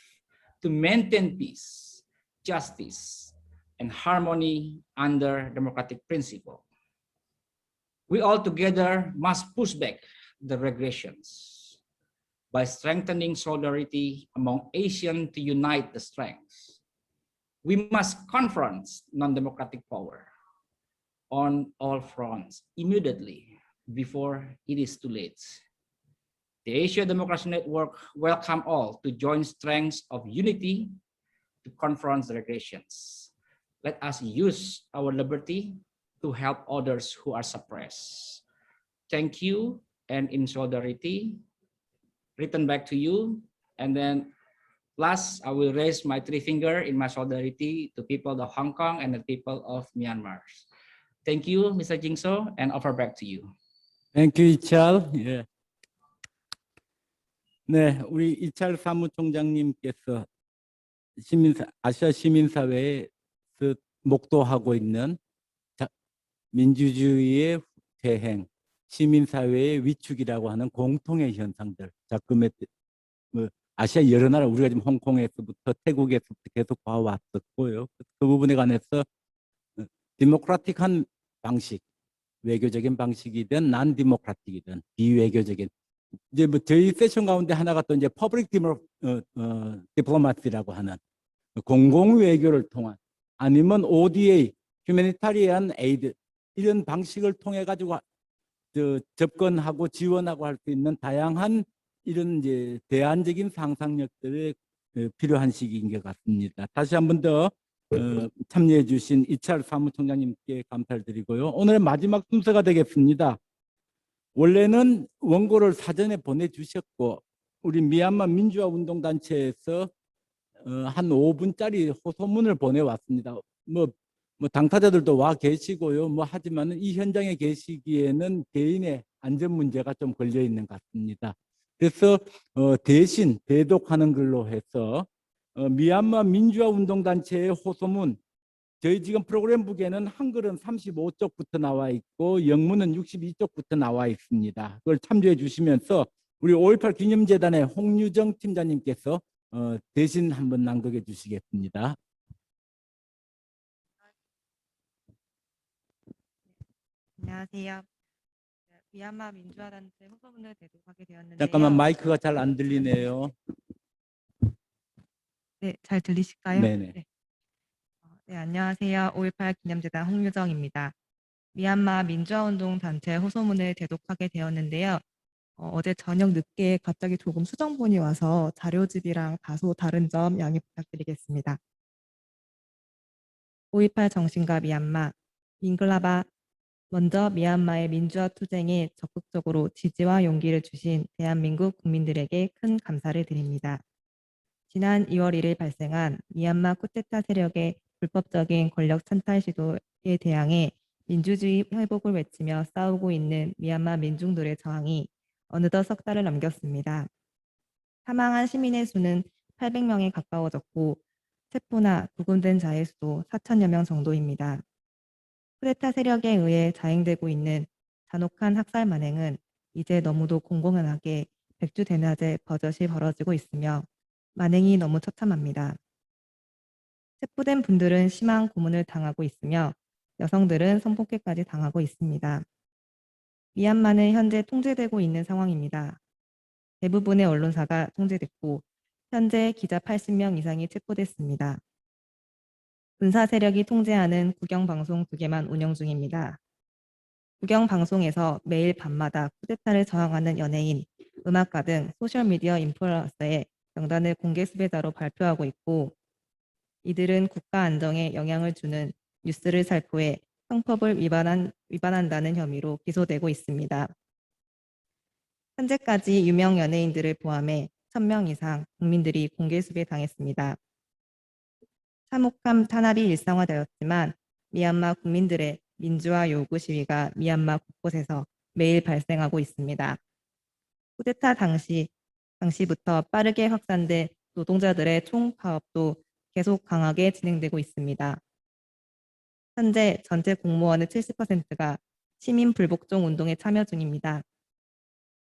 to maintain peace, justice, and harmony under democratic principle. We all together must push back the regressions by strengthening solidarity among Asians to unite the strengths. We must confront non-democratic power on all fronts immediately before it is too late. The Asia Democracy Network welcome all to join strengths of unity to confront the regressions. Let us use our liberty to help others who are suppressed. Thank you, and in solidarity, return back to you. And then last, I will raise my three finger in my solidarity to people of Hong Kong and the people of Myanmar. Thank you, Mr. Jingso, and offer back to you. Thank you, 이찰. 예. 네, 우리 이찰 사무총장님께서 아시아 시민사회에서 목도하고 있는 민주주의의 대행, 시민사회의 위축이라고 하는 공통의 현상들, 자금의 아시아 여러 나라, 우리가 지금 홍콩에서부터 태국에서부터 계속 봐왔었고요. 그 부분에 관해서 디모크라틱한 방식, 외교적인 방식이든 난 디모크라틱이든 비외교적인 이제 뭐 저희 세션 가운데 하나가 또 이제 퍼블릭 디플로마시라고 하는 공공 외교를 통한 아니면 ODA, 휴머니타리안 에이드 이런 방식을 통해 가지고 접근하고 지원하고 할 수 있는 다양한 이런 이제 대안적인 상상력들이 필요한 시기인 것 같습니다. 다시 한 번 더 참여해 주신 이철 사무총장님께 감사를 드리고요. 오늘의 마지막 순서가 되겠습니다. 원래는 원고를 사전에 보내주셨고 우리 미얀마 민주화 운동단체에서 한 5분짜리 호소문을 보내왔습니다. 뭐 당사자들도 와 계시고요. 하지만 이 현장에 계시기에는 개인의 안전 문제가 좀 걸려 있는 것 같습니다. 그래서 대신 대독하는 걸로 해서 미얀마 민주화 운동단체의 호소문, 저희 지금 프로그램북에는 한글은 35쪽부터 나와 있고 영문은 62쪽부터 나와 있습니다. 그걸 참조해 주시면서 우리 5.18 기념재단의 홍유정 팀장님께서 대신 한번 낭독해 주시겠습니다. 안녕하세요. 미얀마 민주화단체 호소문을 대독하게 되었는데요. 잠깐만 마이크가 잘 안 들리네요. 네, 잘 들리실까요? 네네. 네. 네, 안녕하세요. 5.18 기념재단 홍유정입니다. 미얀마 민주화운동 단체 호소문을 대독하게 되었는데요. 어제 저녁 늦게 갑자기 조금 수정본이 와서 자료집이랑 다소 다른 점 양해 부탁드리겠습니다. 5.18 정신과 미얀마, 밍글라바. 먼저 미얀마의 민주화 투쟁에 적극적으로 지지와 용기를 주신 대한민국 국민들에게 큰 감사를 드립니다. 지난 2월 1일 발생한 미얀마 쿠데타 세력의 불법적인 권력 찬탈 시도에 대항해 민주주의 회복을 외치며 싸우고 있는 미얀마 민중들의 저항이 어느덧 석 달을 넘겼습니다. 사망한 시민의 수는 800명에 가까워졌고 체포나 구금된 자의 수도 4천여 명 정도입니다. 쿠데타 세력에 의해 자행되고 있는 잔혹한 학살 만행은 이제 너무도 공공연하게 백주대낮에 버젓이 벌어지고 있으며 만행이 너무 처참합니다. 체포된 분들은 심한 고문을 당하고 있으며 여성들은 성폭행까지 당하고 있습니다. 미얀마는 현재 통제되고 있는 상황입니다. 대부분의 언론사가 통제됐고 현재 기자 80명 이상이 체포됐습니다. 군사 세력이 통제하는 국영방송 2개만 운영 중입니다. 국영방송에서 매일 밤마다 쿠데타를 저항하는 연예인, 음악가 등 소셜미디어 인플루언서의 명단을 공개 수배자로 발표하고 있고 이들은 국가 안정에 영향을 주는 뉴스를 살포해 형법을 위반한다는 혐의로 기소되고 있습니다. 현재까지 유명 연예인들을 포함해 1000명 이상 국민들이 공개 수배당했습니다. 참혹한 탄압이 일상화되었지만 미얀마 국민들의 민주화 요구 시위가 미얀마 곳곳에서 매일 발생하고 있습니다. 쿠데타 당시부터 빠르게 확산된 노동자들의 총파업도 계속 강하게 진행되고 있습니다. 현재 전체 공무원의 70%가 시민 불복종 운동에 참여 중입니다.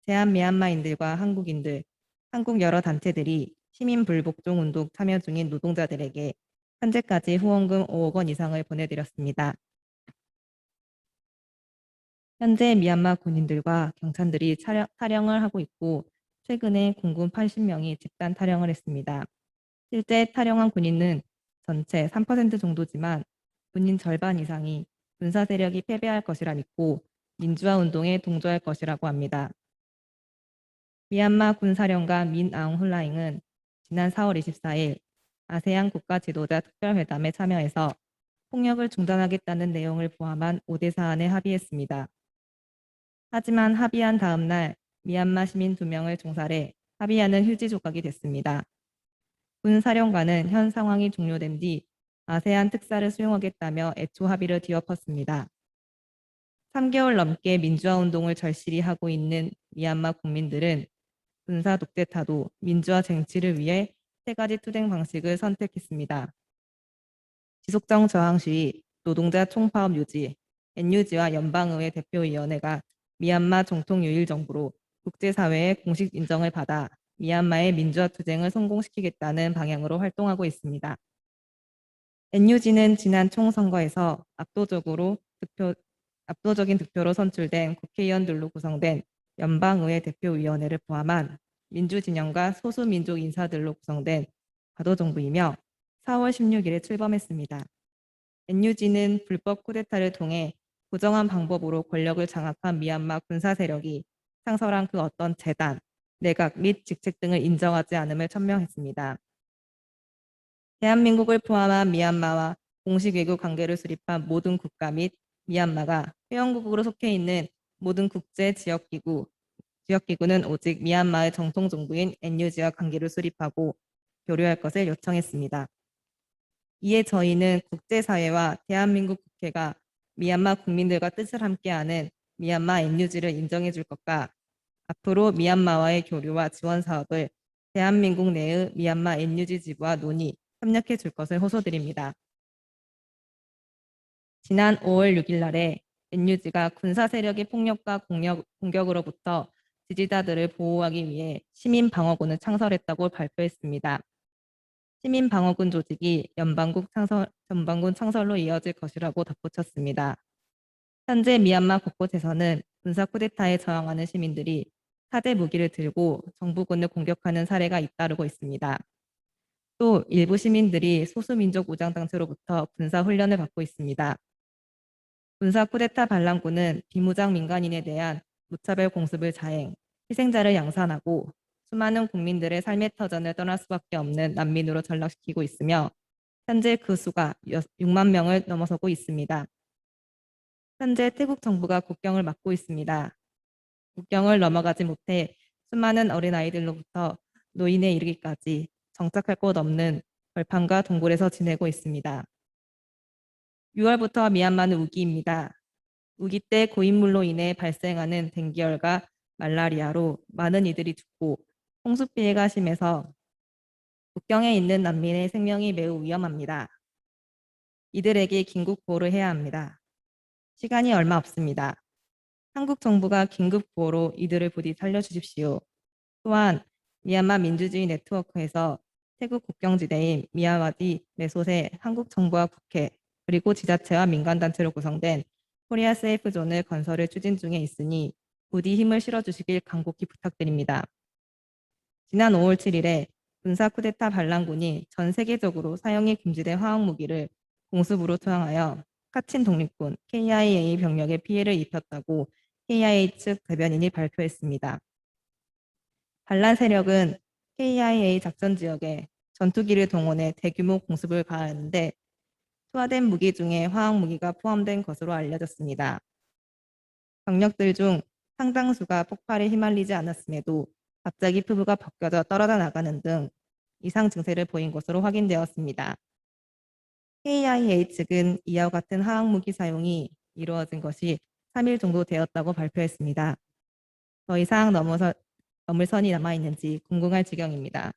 제한 미얀마인들과 한국인들, 한국 여러 단체들이 시민 불복종 운동 참여 중인 노동자들에게 현재까지 후원금 5억 원 이상을 보내드렸습니다. 현재 미얀마 군인들과 경찰들이 탈영을 하고 있고 최근에 공군 80명이 집단 탈영을 했습니다. 실제 탈영한 군인은 전체 3% 정도지만 군인 절반 이상이 군사 세력이 패배할 것이라 믿고 민주화 운동에 동조할 것이라고 합니다. 미얀마 군사령관 민 아웅 홀라잉은 지난 4월 24일 아세안 국가 지도자 특별회담에 참여해서 폭력을 중단하겠다는 내용을 포함한 5대 사안에 합의했습니다. 하지만 합의한 다음 날 미얀마 시민 2명을 총살해 합의안은 휴지 조각이 됐습니다. 군 사령관은 현 상황이 종료된 뒤 아세안 특사를 수용하겠다며 애초 합의를 뒤엎었습니다. 3개월 넘게 민주화 운동을 절실히 하고 있는 미얀마 국민들은 군사 독재 타도 민주화 쟁취를 위해 3가지 투쟁 방식을 선택했습니다. 지속적 저항 시위, 노동자 총파업 유지, NUG와 연방의회 대표위원회가 미얀마 정통 유일 정부로 국제사회의 공식 인정을 받아 미얀마의 민주화 투쟁을 성공시키겠다는 방향으로 활동하고 있습니다. NUG는 지난 총선거에서 압도적인 득표로 선출된 국회의원들로 구성된 연방의회 대표위원회를 포함한 민주진영과 소수민족 인사들로 구성된 과도정부이며 4월 16일에 출범했습니다. NUG는 불법 쿠데타를 통해 부정한 방법으로 권력을 장악한 미얀마 군사 세력이 창설한 그 어떤 재단, 내각 및 직책 등을 인정하지 않음을 천명했습니다. 대한민국을 포함한 미얀마와 공식 외교 관계를 수립한 모든 국가 및 미얀마가 회원국으로 속해 있는 모든 국제 지역기구는 오직 미얀마의 정통 정부인 NUG와 관계를 수립하고 교류할 것을 요청했습니다. 이에 저희는 국제사회와 대한민국 국회가 미얀마 국민들과 뜻을 함께하는 미얀마 NUG를 인정해 줄 것과 앞으로 미얀마와의 교류와 지원 사업을 대한민국 내의 미얀마 NUG 지부와 논의, 협력해 줄 것을 호소드립니다. 지난 5월 6일 날에 NUG가 군사 세력의 폭력과 공격으로부터 지지자들을 보호하기 위해 시민방어군을 창설했다고 발표했습니다. 시민방어군 조직이 전반군 창설로 이어질 것이라고 덧붙였습니다. 현재 미얀마 곳곳에서는 군사 쿠데타에 저항하는 시민들이 사제 무기를 들고 정부군을 공격하는 사례가 잇따르고 있습니다. 또 일부 시민들이 소수민족 무장단체로부터 군사 훈련을 받고 있습니다. 군사 쿠데타 반란군은 비무장 민간인에 대한 무차별 공습을 자행, 희생자를 양산하고 수많은 국민들의 삶의 터전을 떠날 수밖에 없는 난민으로 전락시키고 있으며 현재 그 수가 6만 명을 넘어서고 있습니다. 현재 태국 정부가 국경을 막고 있습니다. 국경을 넘어가지 못해 수많은 어린아이들로부터 노인에 이르기까지 정착할 곳 없는 벌판과 동굴에서 지내고 있습니다. 6월부터 미얀마는 우기입니다. 우기 때 고인물로 인해 발생하는 댕기열과 말라리아로 많은 이들이 죽고 홍수 피해가 심해서 국경에 있는 난민의 생명이 매우 위험합니다. 이들에게 긴급 구호를 해야 합니다. 시간이 얼마 없습니다. 한국 정부가 긴급 구호로 이들을 부디 살려주십시오. 또한 미얀마 민주주의 네트워크에서 태국 국경지대인 미야와디 메소세 한국 정부와 국회 그리고 지자체와 민간단체로 구성된 코리아 세이프 존을 건설을 추진 중에 있으니 부디 힘을 실어주시길 간곡히 부탁드립니다. 지난 5월 7일에 군사 쿠데타 반란군이 전 세계적으로 사용이 금지된 화학무기를 공습으로 투항하여 카친 독립군 KIA 병력에 피해를 입혔다고 KIA 측 대변인이 발표했습니다. 반란 세력은 KIA 작전 지역에 전투기를 동원해 대규모 공습을 가하는데 투하된 무기 중에 화학무기가 포함된 것으로 알려졌습니다. 병력들 중 상당수가 폭발에 휘말리지 않았음에도 갑자기 피부가 벗겨져 떨어져 나가는 등 이상 증세를 보인 것으로 확인되었습니다. KIA 측은 이와 같은 화학무기 사용이 이루어진 것이 3일 정도 되었다고 발표했습니다. 더 이상 넘을 선이 남아있는지 궁금할 지경입니다.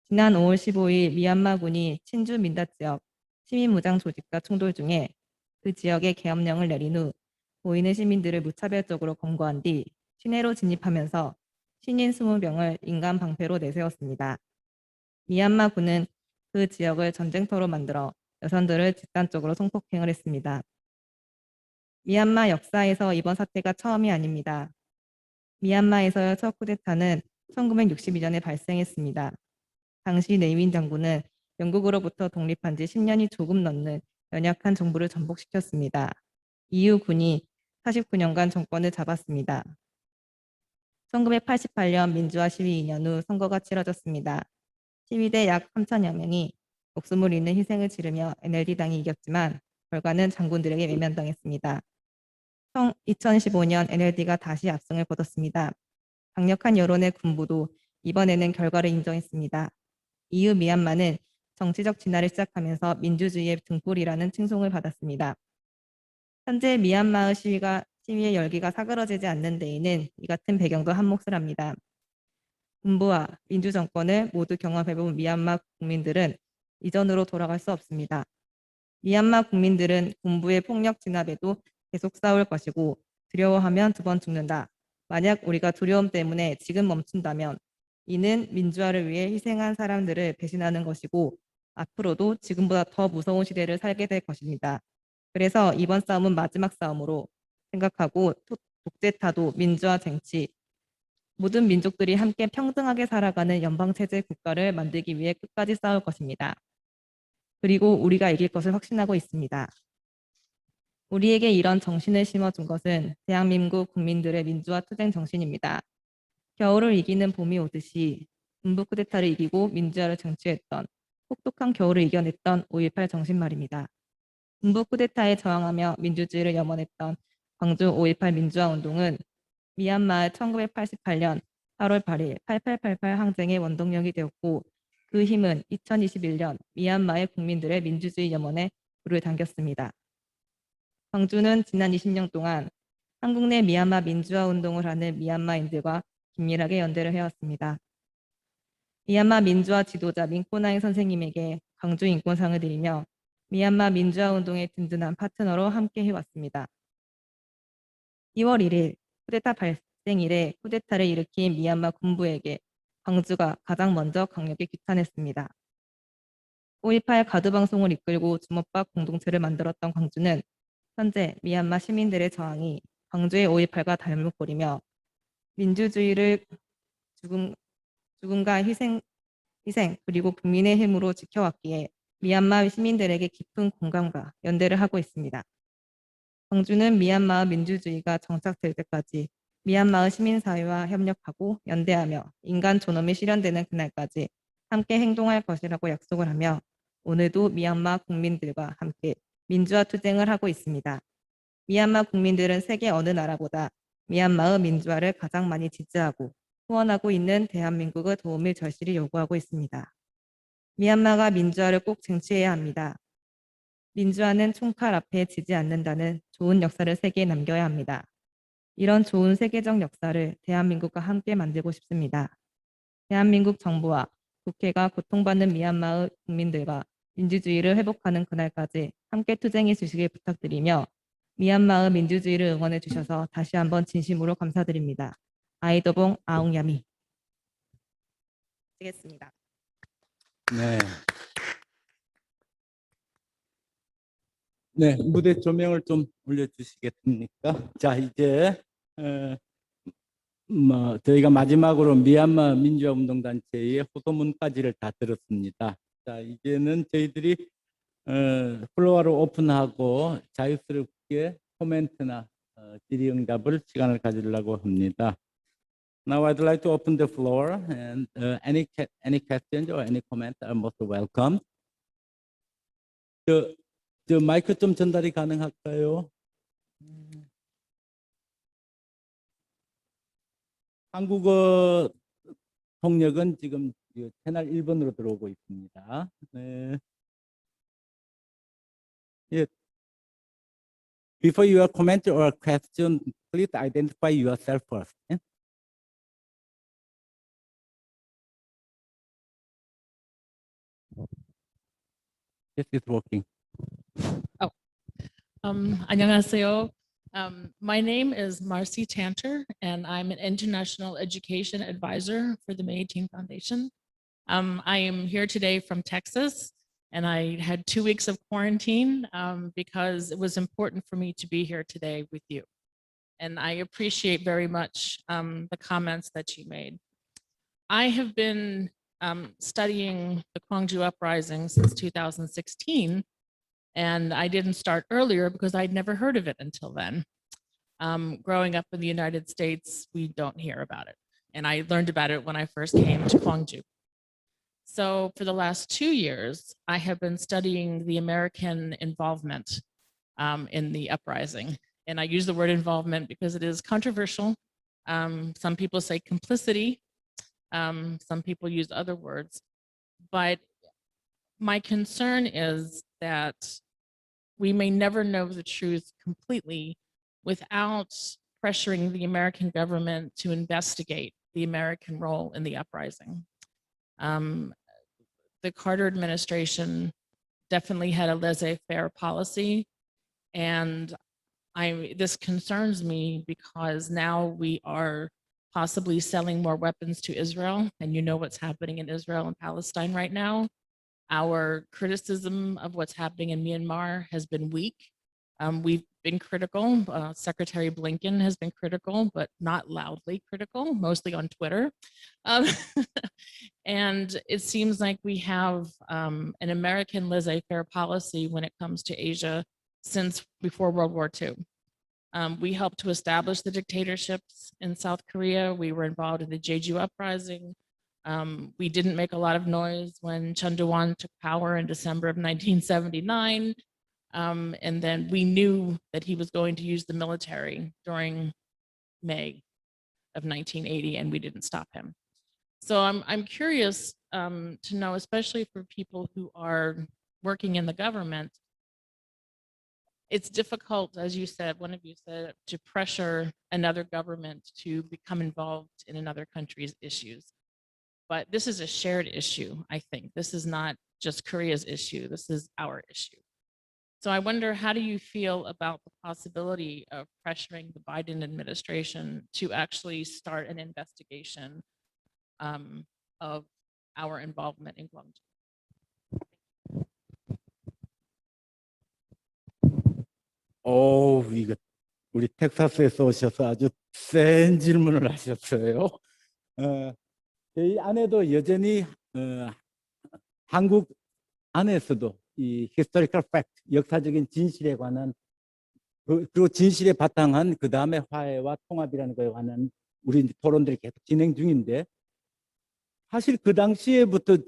지난 5월 15일 미얀마군이 친주 민다 지역 시민무장 조직과 충돌 중에 그 지역에 계엄령을 내린 후 보이는 시민들을 무차별적으로 검거한 뒤 시내로 진입하면서 신인 20명을 인간 방패로 내세웠습니다. 미얀마군은 그 지역을 전쟁터로 만들어 여성들을 집단적으로 성폭행을 했습니다. 미얀마 역사에서 이번 사태가 처음이 아닙니다. 미얀마에서의 첫 쿠데타는 1962년에 발생했습니다. 당시 네윈 장군은 영국으로부터 독립한 지 10년이 조금 넘는 연약한 정부를 전복시켰습니다. 이후 군이 49년간 정권을 잡았습니다. 1988년 민주화 시위 2년 후 선거가 치러졌습니다. 시위대 약 3천여 명이 목숨을 잃는 희생을 치르며 NLD당이 이겼지만 결과는 장군들에게 외면당했습니다. 2015년 NLD가 다시 압승을 거뒀습니다. 강력한 여론의 군부도 이번에는 결과를 인정했습니다. 이후 미얀마는 정치적 진화를 시작하면서 민주주의의 등불이라는 칭송을 받았습니다. 현재 미얀마의 시위의 열기가 사그러지지 않는 데에는 이 같은 배경도 한몫을 합니다. 군부와 민주정권을 모두 경험해본 미얀마 국민들은 이전으로 돌아갈 수 없습니다. 미얀마 국민들은 군부의 폭력 진압에도 계속 싸울 것이고 두려워하면 2번 죽는다. 만약 우리가 두려움 때문에 지금 멈춘다면 이는 민주화를 위해 희생한 사람들을 배신하는 것이고 앞으로도 지금보다 더 무서운 시대를 살게 될 것입니다. 그래서 이번 싸움은 마지막 싸움으로 생각하고 국제타도, 민주화 쟁취, 모든 민족들이 함께 평등하게 살아가는 연방체제 국가를 만들기 위해 끝까지 싸울 것입니다. 그리고 우리가 이길 것을 확신하고 있습니다. 우리에게 이런 정신을 심어준 것은 대한민국 국민들의 민주화 투쟁 정신입니다. 겨울을 이기는 봄이 오듯이 군부 쿠데타를 이기고 민주화를 쟁취했던 혹독한 겨울을 이겨냈던 5.18 정신 말입니다. 군부 쿠데타에 저항하며 민주주의를 염원했던 광주 5.18 민주화 운동은 미얀마의 1988년 8월 8일 8888 항쟁의 원동력이 되었고 그 힘은 2021년 미얀마의 국민들의 민주주의 염원에 불을 당겼습니다. 광주는 지난 20년 동안 한국 내 미얀마 민주화 운동을 하는 미얀마인들과 긴밀하게 연대를 해왔습니다. 미얀마 민주화 지도자 민꼬나잉 선생님에게 광주 인권상을 드리며 미얀마 민주화 운동의 든든한 파트너로 함께 해왔습니다. 2월 1일 쿠데타 발생 이래 쿠데타를 일으킨 미얀마 군부에게 광주가 가장 먼저 강력히 규탄했습니다. 5.18 가두방송을 이끌고 주먹밥 공동체를 만들었던 광주는 현재 미얀마 시민들의 저항이 광주의 5.18과 닮을거리며 민주주의를 죽음과 희생 그리고 국민의 힘으로 지켜왔기에 미얀마 시민들에게 깊은 공감과 연대를 하고 있습니다. 광주는 미얀마의 민주주의가 정착될 때까지 미얀마의 시민사회와 협력하고 연대하며 인간 존엄이 실현되는 그날까지 함께 행동할 것이라고 약속을 하며 오늘도 미얀마 국민들과 함께 민주화 투쟁을 하고 있습니다. 미얀마 국민들은 세계 어느 나라보다 미얀마의 민주화를 가장 많이 지지하고 후원하고 있는 대한민국의 도움을 절실히 요구하고 있습니다. 미얀마가 민주화를 꼭 쟁취해야 합니다. 민주화는 총칼 앞에 지지 않는다는 좋은 역사를 세계에 남겨야 합니다. 이런 좋은 세계적 역사를 대한민국과 함께 만들고 싶습니다. 대한민국 정부와 국회가 고통받는 미얀마의 국민들과 민주주의를 회복하는 그날까지 함께 투쟁해 주시길 부탁드리며 미얀마의 민주주의를 응원해 주셔서 다시 한번 진심으로 감사드립니다. 아이더봉 아웅야미. 되겠습니다. 네. 네, 무대 조명을 좀 올려주시겠습니까? 자, 이제 저희가 마지막으로 미얀마 민주화운동단체의 호소문까지를 다 들었습니다. 자, 이제는 저희들이 플로어를 오픈하고 자유스럽게 코멘트나 질의응답을 시간을 가지려고 합니다. Now I'd like to open the floor and any questions or any comments are most welcome. 저 마이크 좀 전달이 가능할까요? 한국어 통역은 지금 채널 1번으로 들어오고 있습니다. 네. 예. Before your comment or question, please identify yourself first. 예? Yes, it's working. 안녕하세요. My name is Marcy Tanter, and I'm an international education advisor for the May-18 Foundation. I am here today from Texas, and I had 2 weeks of quarantine because it was important for me to be here today with you. And I appreciate very much the comments that you made. I have been studying the Gwangju Uprising since 2016, and I didn't start earlier because I'd never heard of it until then. Growing up in the United States, we don't hear about it. And I learned about it when I first came to Gwangju. So for the last 2 years, I have been studying the American involvement in the uprising. And I use the word involvement because it is controversial. Some people say complicity. Some people use other words. But my concern is that we may never know the truth completely without pressuring the American government to investigate the American role in the uprising. The Carter administration definitely had a laissez-faire policy, and this concerns me because now we are possibly selling more weapons to Israel, and you know what's happening in Israel and Palestine right now. Our criticism of what's happening in Myanmar has been weak. We've been critical. Secretary Blinken has been critical, but not loudly critical, mostly on Twitter. Um, and it seems like we have an American laissez-faire policy when it comes to Asia since before World War II. We helped to establish the dictatorships in South Korea. We were involved in the Jeju uprising. We didn't make a lot of noise when Chun Doo-hwan took power in December of 1979. And then we knew that he was going to use the military during May of 1980, and we didn't stop him. So I'm curious to know, especially for people who are working in the government, it's difficult, as you said, one of you said, to pressure another government to become involved in another country's issues. But this is a shared issue, I think. This is not just Korea's issue, this is our issue. So I wonder, how do you feel about the possibility of pressuring the Biden administration to actually start an investigation of our involvement in Gwangju? 이거 우리 텍사스에서 오셔서 아주 센 질문을 하셨어요. 저희 안에도 여전히 한국 안에서도 이 historical fact, 역사적인 진실에 관한 그리고 진실에 바탕한 그 다음에 화해와 통합이라는 거에 관한 우리 토론들이 계속 진행 중인데, 사실 그 당시에부터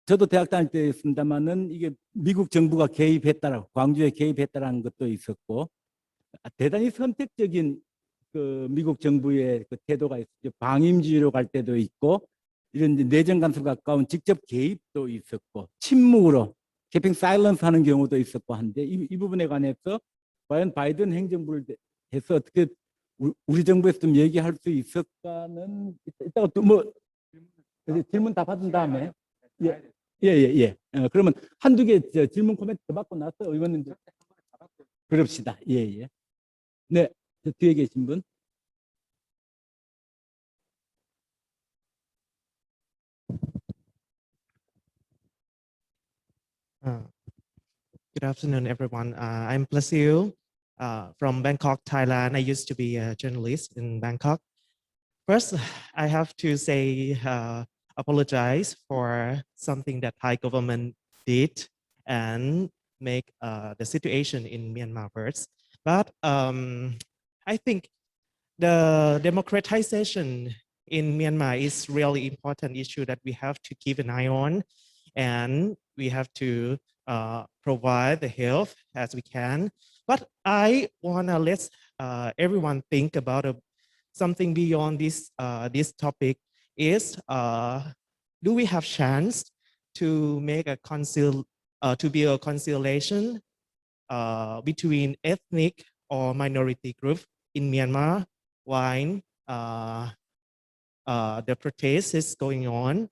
저도 대학 다닐 때였습니다만은 이게 미국 정부가 개입했다라고, 광주에 개입했다라는 것도 있었고, 대단히 선택적인 그 미국 정부의 그 태도가 있었죠. 방임주의로 갈 때도 있고, 이런 내정 간섭 가까운 직접 개입도 있었고, 침묵으로 keeping silence 하는 경우도 있었고 한데, 이 부분에 관해서 과연 바이든 행정부를 해서 어떻게 우리 정부에서 좀 얘기할 수 있을까는 이따가 또 뭐 질문 다 받은 다음에 예. 그러면 한두 개 질문 코멘트 더 받고 나서 의원님들 그럽시다. 예. 네, 저 뒤에 계신 분. Good afternoon, everyone. I'm Plasil from Bangkok, Thailand. I used to be a journalist in Bangkok. First, I have to say apologize for something that Thai government did and make the situation in Myanmar worse. But I think the democratization in Myanmar is really important issue that we have to keep an eye on, and we have to provide the help as we can. But I want to let everyone think about something beyond this this topic. Is do we have chance to make a to be a conciliation between ethnic or minority group in Myanmar while the protest is going on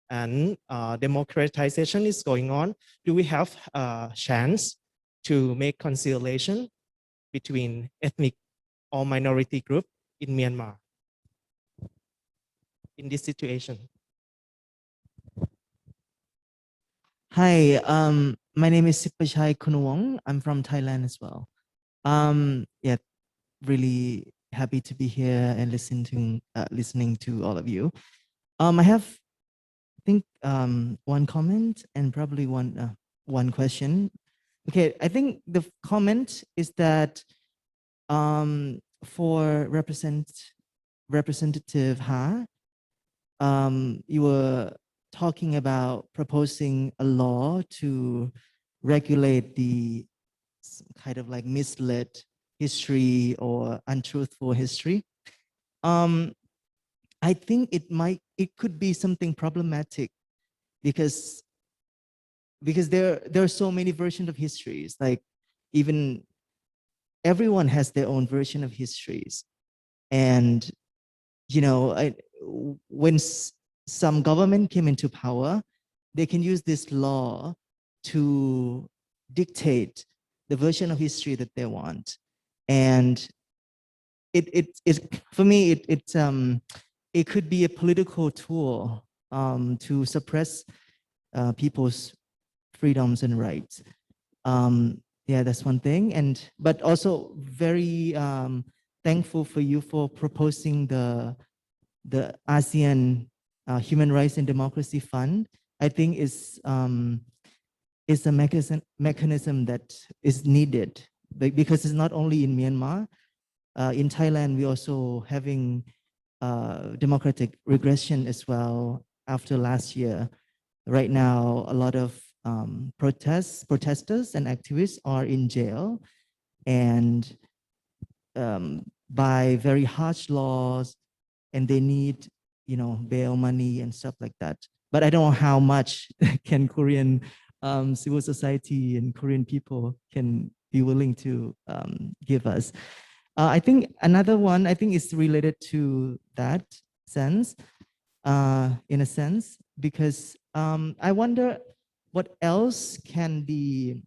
and democratization is going on? Do we have a chance to make conciliation between ethnic or minority group in Myanmar in this situation? Hi, my name is Sipachai Kunawong. I'm from Thailand as well. Yeah, really happy to be here and listening to all of you. I have, I think, one comment and probably one question. Okay, I think the comment is that for Representative Ha, you were talking about proposing a law to regulate the kind of like misled history or untruthful history. I think it could be something problematic because there are so many versions of histories. Like even everyone has their own version of histories, and you know, when some government came into power, they can use this law to dictate the version of history that they want. And for me, it could be a political tool to suppress people's freedoms and rights. yeah, that's one thing. And but also very thankful for you for proposing the ASEAN Human Rights and Democracy Fund. I think is a mechanism that is needed because it's not only in Myanmar. In Thailand, we also having democratic regression as well after last year. Right now, a lot of protesters and activists are in jail, and by very harsh laws, and they need, you know, bail money and stuff like that. But I don't know how much can Korean civil society and Korean people can be willing to give us. I think another one, I think is related to that sense, in a sense, because I wonder what else can the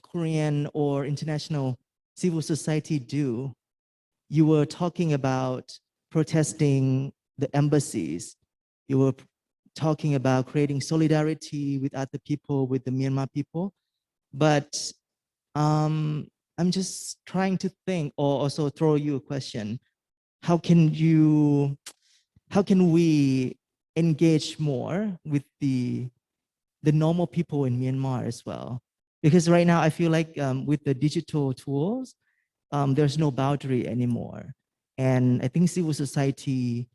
Korean or international civil society do. You were talking about protesting the embassies. You were talking about creating solidarity with other people, with the Myanmar people. But I'm just trying to think, or also throw you a question. How can we engage more with the normal people in Myanmar as well? Because right now I feel like with the digital tools, there's no boundary anymore. And I think civil society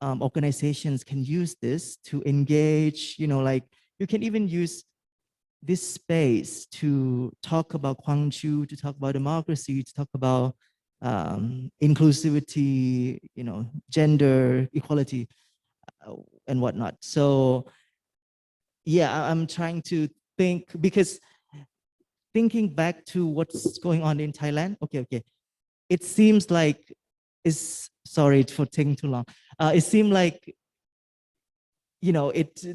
organizations can use this to engage, you know, like you can even use this space to talk about Gwangju, to talk about democracy, to talk about inclusivity, you know, gender equality and whatnot. So yeah, I'm trying to think, because thinking back to what's going on in Thailand, okay. It seems like, sorry for taking too long. It seemed like, you know,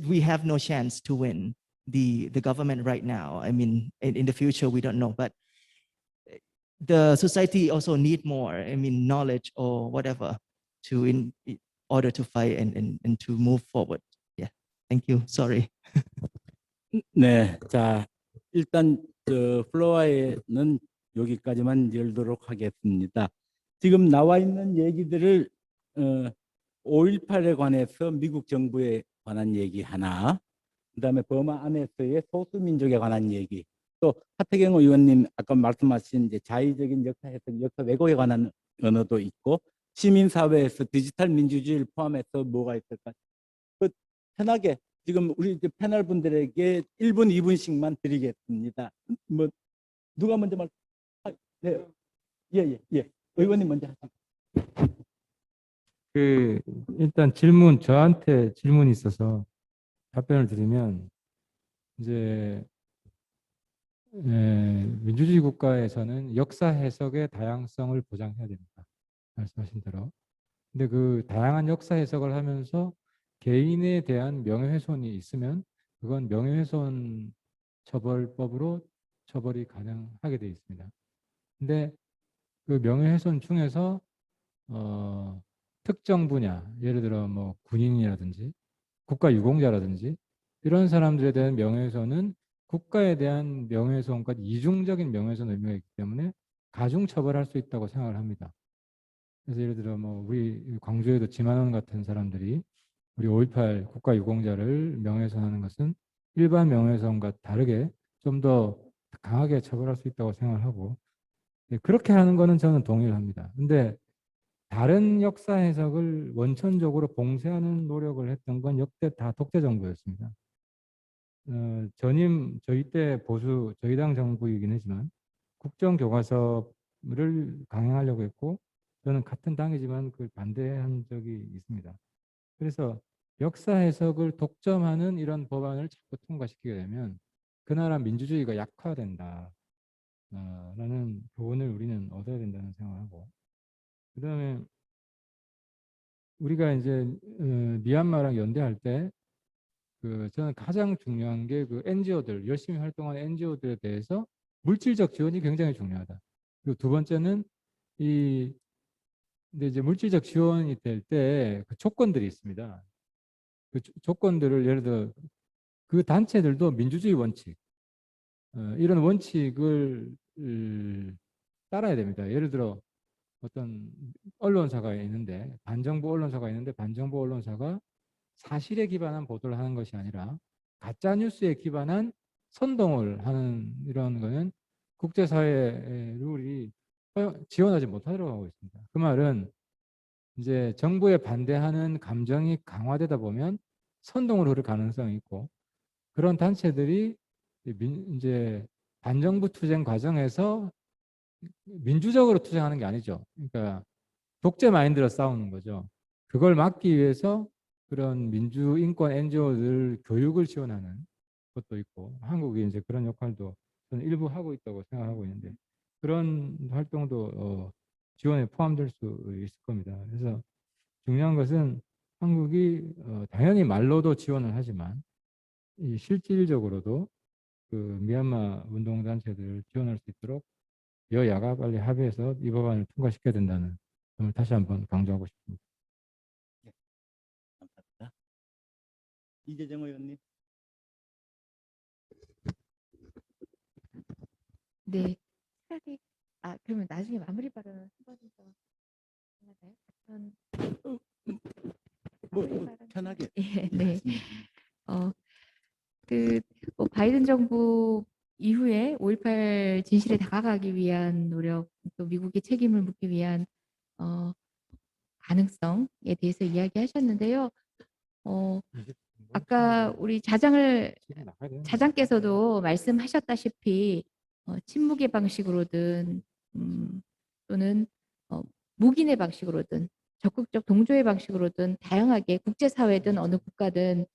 we have no chance to win the government right now. I mean, in the future, we don't know, but the society also need more, I mean, knowledge or whatever to in order to fight and to move forward. Yeah, thank you. Sorry. 네, 자, 일단 플로어에는 여기까지만 열도록 하겠습니다. 지금 나와 있는 얘기들을 5.18에 관해서 미국 정부에 관한 얘기 하나, 그다음에 버마 안에서의 소수민족에 관한 얘기, 또 하태경 의원님 아까 말씀하신 이제 자의적인 역사 해석, 역사 왜곡에 관한 언어도 있고, 시민사회에서 디지털 민주주의를 포함해서 뭐가 있을까? 편하게 지금 우리 이제 패널 분들에게 1분, 2분씩만 드리겠습니다. 뭐 누가 먼저 네, 예. 의원님 먼저 하시죠. 일단 저한테 질문이 있어서 답변을 드리면, 이제 민주주의 국가에서는 역사 해석의 다양성을 보장해야 됩니다. 말씀하신 대로. 근데 그 다양한 역사 해석을 하면서 개인에 대한 명예훼손이 있으면 그건 명예훼손 처벌법으로 처벌이 가능하게 되어 있습니다. 근데 그 명예훼손 중에서 특정 분야, 예를 들어 뭐 군인이라든지 국가유공자라든지 이런 사람들에 대한 명예훼손은 국가에 대한 명예훼손까지 이중적인 명예훼손 의미가 있기 때문에 가중 처벌할 수 있다고 생각을 합니다. 그래서 예를 들어 뭐 우리 광주에도 지만원 같은 사람들이 우리 5.18 국가유공자를 명예훼손하는 것은 일반 명예훼손과 다르게 좀 더 강하게 처벌할 수 있다고 생각하고, 그렇게 하는 거는 저는 동의를 합니다. 근데 다른 역사 해석을 원천적으로 봉쇄하는 노력을 했던 건 역대 다 독재 정부였습니다. 저희 때 저희 당 정부이긴 하지만 국정교과서를 강행하려고 했고, 저는 같은 당이지만 그걸 반대한 적이 있습니다. 그래서 역사 해석을 독점하는 이런 법안을 자꾸 통과시키게 되면 그 나라 민주주의가 약화된다 라는 교훈을 우리는 얻어야 된다는 생각하고, 그 다음에 우리가 이제 미얀마랑 연대할 때 저는 가장 중요한 게 그 NGO들, 열심히 활동하는 NGO들에 대해서 물질적 지원이 굉장히 중요하다. 그리고 두 번째는 근데 이제 물질적 지원이 될 때 그 조건들이 있습니다. 그 조건들을 예를 들어 그 단체들도 민주주의 원칙, 이런 원칙을 따라야 됩니다. 예를 들어 어떤 언론사가 있는데 반정부 언론사가 사실에 기반한 보도를 하는 것이 아니라 가짜 뉴스에 기반한 선동을 하는 이런 거는 국제사회의 룰이 지원하지 못하도록 하고 있습니다. 그 말은 이제 정부에 반대하는 감정이 강화되다 보면 선동으로 흐를 가능성이 있고 그런 단체들이 이제 반정부 투쟁 과정에서 민주적으로 투쟁하는 게 아니죠. 그러니까 독재 마인드로 싸우는 거죠. 그걸 막기 위해서 그런 민주인권 NGO들 교육을 지원하는 것도 있고 한국이 이제 그런 역할도 저는 일부 하고 있다고 생각하고 있는데 그런 활동도 지원에 포함될 수 있을 겁니다. 그래서 중요한 것은 한국이 당연히 말로도 지원을 하지만 이 실질적으로도 그 미얀마 운동단체들을 지원할 수 있도록 여야가 빨리 합의해서 이 법안을 통과시켜야 된다는 점을 다시 한번 강조하고 싶습니다. 감사합니다. 이재정 의원님. 네. 차라리 그러면 나중에 마무리 발언 한 번 더 하나요? 뭐 편하게. 예, 네. 바이든 정부 이후에 5.18 진실에 다가가기 위한 노력, 또 미국의 책임을 묻기 위한 가능성에 대해서 이야기하셨는데요. 아까 우리 자장께서도 말씀하셨다시피 침묵의 방식으로든 또는 묵인의 방식으로든 적극적 동조의 방식으로든 다양하게 국제사회든 어느 국가든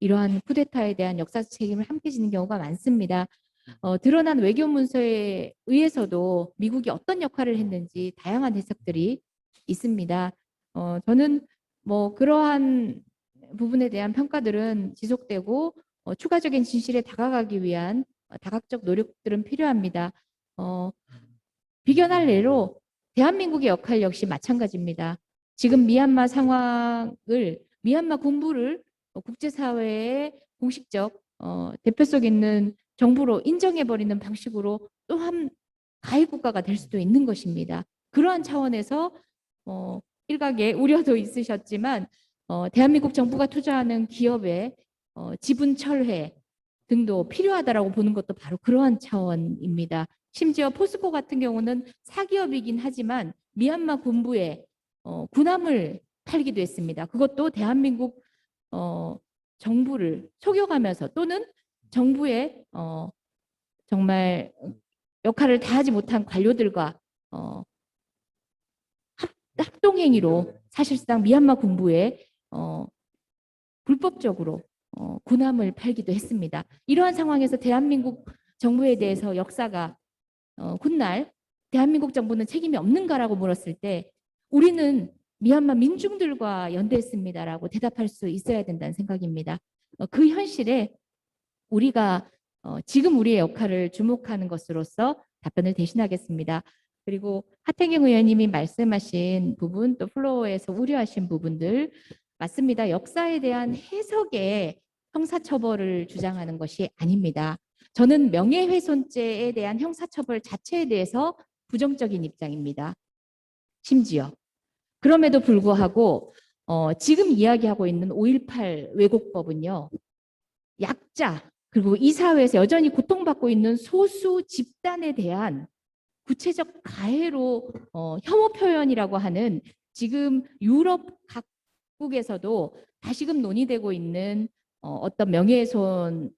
이러한 쿠데타에 대한 역사적 책임을 함께 지는 경우가 많습니다. 드러난 외교 문서에 의해서도 미국이 어떤 역할을 했는지 다양한 해석들이 있습니다. 저는 뭐 그러한 부분에 대한 평가들은 지속되고 추가적인 진실에 다가가기 위한 다각적 노력들은 필요합니다. 비견할 예로 대한민국의 역할 역시 마찬가지입니다. 지금 미얀마 상황을 미얀마 군부를 국제사회의 공식적 대표성 있는 정부로 인정해버리는 방식으로 또한 가해 국가가 될 수도 있는 것입니다. 그러한 차원에서 일각의 우려도 있으셨지만 대한민국 정부가 투자하는 기업의 지분 철회 등도 필요하다라고 보는 것도 바로 그러한 차원입니다. 심지어 포스코 같은 경우는 사기업이긴 하지만 미얀마 군부에 군함을 팔기도 했습니다. 그것도 대한민국 정부를 속여가면서 또는 정부의 정말 역할을 다하지 못한 관료들과 합동행위로 사실상 미얀마 군부에 불법적으로 군함을 팔기도 했습니다. 이러한 상황에서 대한민국 정부에 대해서 역사가 훗날 대한민국 정부는 책임이 없는가라고 물었을 때 우리는 미얀마 민중들과 연대했습니다라고 대답할 수 있어야 된다는 생각입니다. 그 현실에 우리가 지금 우리의 역할을 주목하는 것으로서 답변을 대신하겠습니다. 그리고 하태경 의원님이 말씀하신 부분 또 플로어에서 우려하신 부분들 맞습니다. 역사에 대한 해석에 형사처벌을 주장하는 것이 아닙니다. 저는 명예훼손죄에 대한 형사처벌 자체에 대해서 부정적인 입장입니다. 심지어 그럼에도 불구하고 지금 이야기하고 있는 5.18 왜곡법은요. 약자 그리고 이 사회에서 여전히 고통받고 있는 소수 집단에 대한 구체적 가해로 혐오 표현이라고 하는 지금 유럽 각국에서도 다시금 논의되고 있는 어떤 명예훼손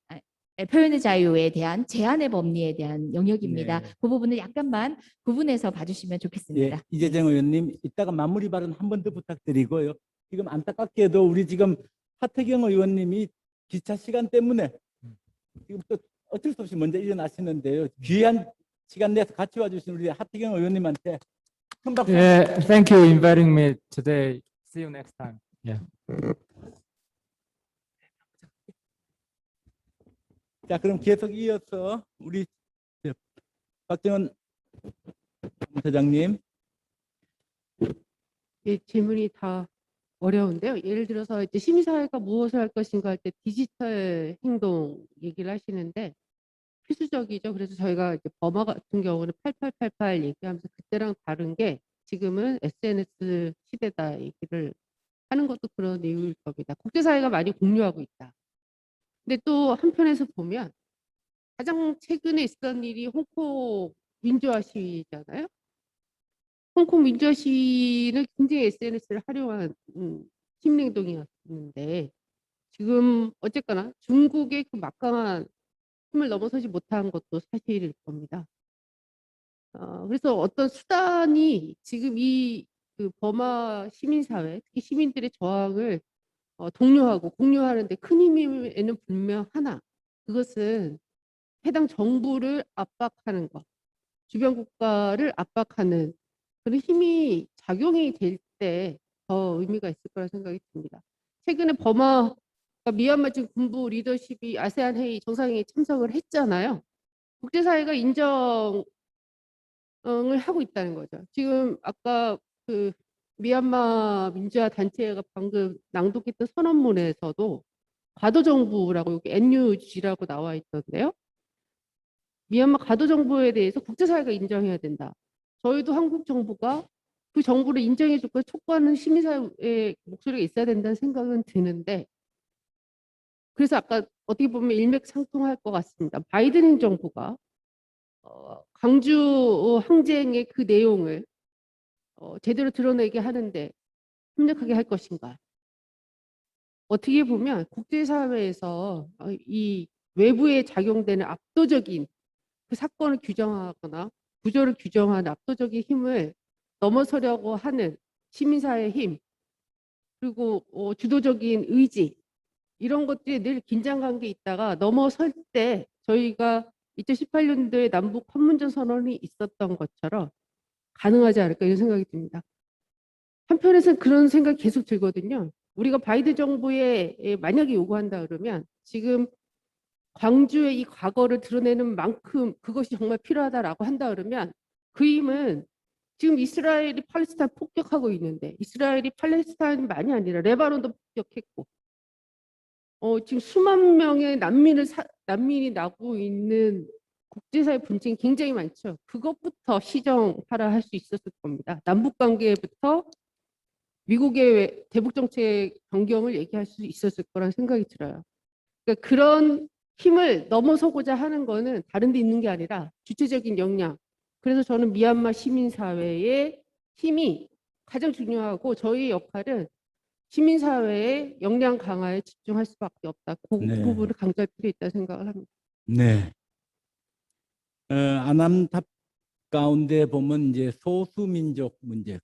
표현의 자유에 대한 제한의 법리에 대한 영역입니다. 네. 그 부분을 약간만 구분해서 봐주시면 좋겠습니다. 예, 이재정 의원님 이따가 마무리 발언 한 번 더 부탁드리고요. 지금 안타깝게도 우리 지금 하태경 의원님이 기차 시간 때문에 지금 또 어쩔 수 없이 먼저 일어나시는데요. 귀한 시간 내서 같이 와주신 우리 하태경 의원님한테 큰 박수. Yeah, thank you inviting me today. See you next time. Yeah. 자, 그럼 계속 이어서 우리 박정원 사무처장님. 예, 질문이 다 어려운데요. 예를 들어서 이제 시민사회가 무엇을 할 것인가 할 때 디지털 행동 얘기를 하시는데 필수적이죠. 그래서 저희가 이제 버마 같은 경우는 8888 얘기하면서 그때랑 다른 게 지금은 SNS 시대다 얘기를 하는 것도 그런 이유일 겁니다. 국제사회가 많이 공유하고 있다. 근데 또 한편에서 보면 가장 최근에 있었던 일이 홍콩 민주화 시위잖아요. 홍콩 민주화 시위는 굉장히 SNS를 활용한 시민행동이었는데 지금 어쨌거나 중국의 그 막강한 힘을 넘어서지 못한 것도 사실일 겁니다. 그래서 어떤 수단이 지금 이 그 버마 시민사회, 특히 시민들의 저항을 독려하고 공유하는데 큰 힘에는 분명 하나, 그것은 해당 정부를 압박하는 것, 주변 국가를 압박하는 그런 힘이 작용이 될 때 더 의미가 있을 거라 생각이 듭니다. 최근에 버마 미얀마 지금 군부 리더십이 아세안 회의 정상회의에 참석을 했잖아요. 국제사회가 인정을 하고 있다는 거죠. 지금 아까 그 미얀마 민주화 단체가 방금 낭독했던 선언문에서도 과도정부라고 여기 NUG라고 나와 있던데요. 미얀마 과도정부에 대해서 국제사회가 인정해야 된다. 저희도 한국 정부가 그 정부를 인정해 줄 걸 촉구하는 시민사회의 목소리가 있어야 된다는 생각은 드는데 그래서 아까 어떻게 보면 일맥상통할 것 같습니다. 바이든 행정부가 광주 항쟁의 그 내용을 제대로 드러내게 하는데 협력하게 할 것인가. 어떻게 보면 국제사회에서 이 외부에 작용되는 압도적인 그 사건을 규정하거나 구조를 규정하는 압도적인 힘을 넘어서려고 하는 시민사회의 힘 그리고 주도적인 의지 이런 것들이 늘 긴장관계에 있다가 넘어설 때 저희가 2018년도에 남북 판문점 선언이 있었던 것처럼 가능하지 않을까 이런 생각이 듭니다. 한편에서는 그런 생각이 계속 들거든요. 우리가 바이든 정부에 만약에 요구한다 그러면 지금 광주의 이 과거를 드러내는 만큼 그것이 정말 필요하다라고 한다 그러면 그 힘은 지금 이스라엘이 팔레스타인 폭격하고 있는데 이스라엘이 팔레스타인만이 아니라 레바논도 폭격했고 지금 수만 명의 난민이 나고 있는 국제사회 분쟁이 굉장히 많죠. 그것부터 시정하라 할 수 있었을 겁니다. 남북 관계부터 미국의 대북 정책 변경을 얘기할 수 있었을 거란 생각이 들어요. 그러니까 그런 힘을 넘어서고자 하는 거는 다른 데 있는 게 아니라 주체적인 역량. 그래서 저는 미얀마 시민사회의 힘이 가장 중요하고 저희 역할은 시민사회의 역량 강화에 집중할 수밖에 없다. 그 네. 부분을 강조할 필요 있다고 생각을 합니다. 네. 아남답 가운데 보면 이제 소수민족 문제,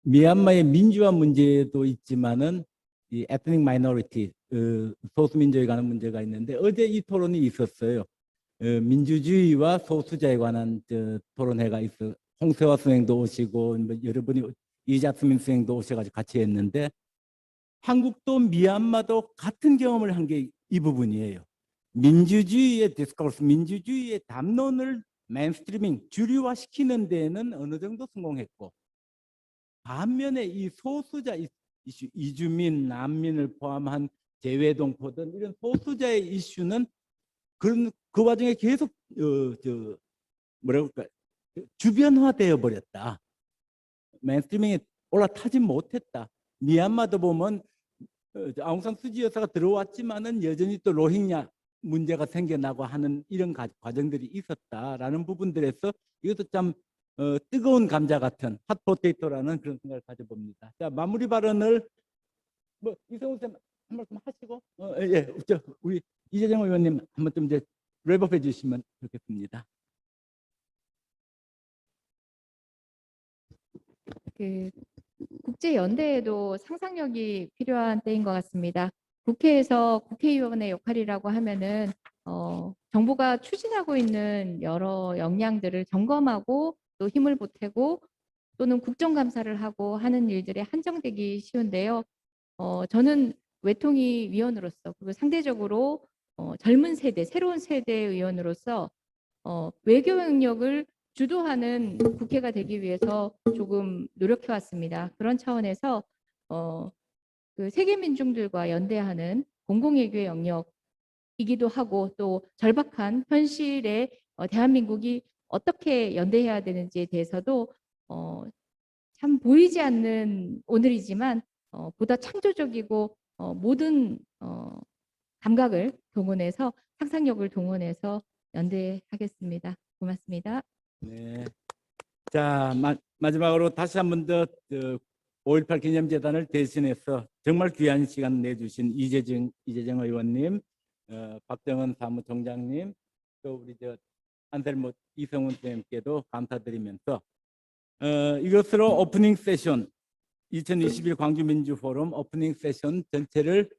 미얀마의 민주화 문제도 있지만은 이 ethnic minority 소수민족에 관한 문제가 있는데 어제 이 토론이 있었어요. 민주주의와 소수자에 관한 토론회가 있어. 홍세화 선생도 오시고 뭐 여러분이 이자스민 선생도 오셔가지고 같이 했는데 한국도 미얀마도 같은 경험을 한 게 이 부분이에요. 민주주의의 디스코스, 민주주의의 담론을 메인스트리밍, 주류화 시키는 데에는 어느 정도 성공했고 반면에 이 소수자 이슈, 이주민, 난민을 포함한 재외동포든 이런 소수자의 이슈는 그 와중에 계속 뭐라고 할까 주변화되어 버렸다. 메인스트리밍에 올라타지 못했다. 미얀마도 보면 아웅산 수지 여사가 들어왔지만은 여전히 또 로힝야 문제가 생겨나고 하는 이런 과정들이 있었다라는 부분들에서 이것도 참 뜨거운 감자 같은 핫포테이토라는 그런 생각을 가져봅니다. 자, 마무리 발언을 뭐 이성훈 쌤 한 말씀 하시고 우리 이재정 의원님 한 번쯤 이제 랩업해 주시면 좋겠습니다. 국제연대에도 상상력이 필요한 때인 것 같습니다. 국회에서 국회의원의 역할이라고 하면은 정부가 추진하고 있는 여러 역량들을 점검하고 또 힘을 보태고 또는 국정감사를 하고 하는 일들에 한정되기 쉬운데요. 저는 외통위 위원으로서 그리고 상대적으로 젊은 세대, 새로운 세대의 의원으로서 외교 영역을 주도하는 국회가 되기 위해서 조금 노력해 왔습니다. 그런 차원에서 그 세계 민중들과 연대하는 공공외교의 영역이 이기도 하고 또 절박한 현실에 대한민국이 어떻게 연대해야 되는지에 대해서도 참 보이지 않는 오늘이지만 보다 창조적이고 모든 감각을 동원해서 상상력을 동원해서 연대하겠습니다. 고맙습니다. 네. 자, 마지막으로 다시 한 번 더 5.18 기념재단을 대신해서 정말 귀한 시간 내주신 이재정 의원님, 박정은 사무총장님, 또 우리 안셀모 이성훈 선생님께도 감사드리면서 이것으로 오프닝 세션 2021 광주민주 포럼 오프닝 세션 전체를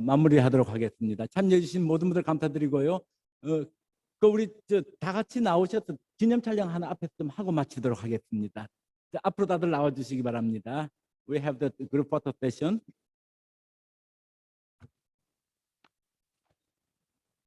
마무리하도록 하겠습니다. 참여해 주신 모든 분들 감사드리고요. 우리 다 같이 나오셔서 기념 촬영 하나 앞에서 좀 하고 마치도록 하겠습니다. 앞으로 다들 나와 주시기 바랍니다. We have the group photo session.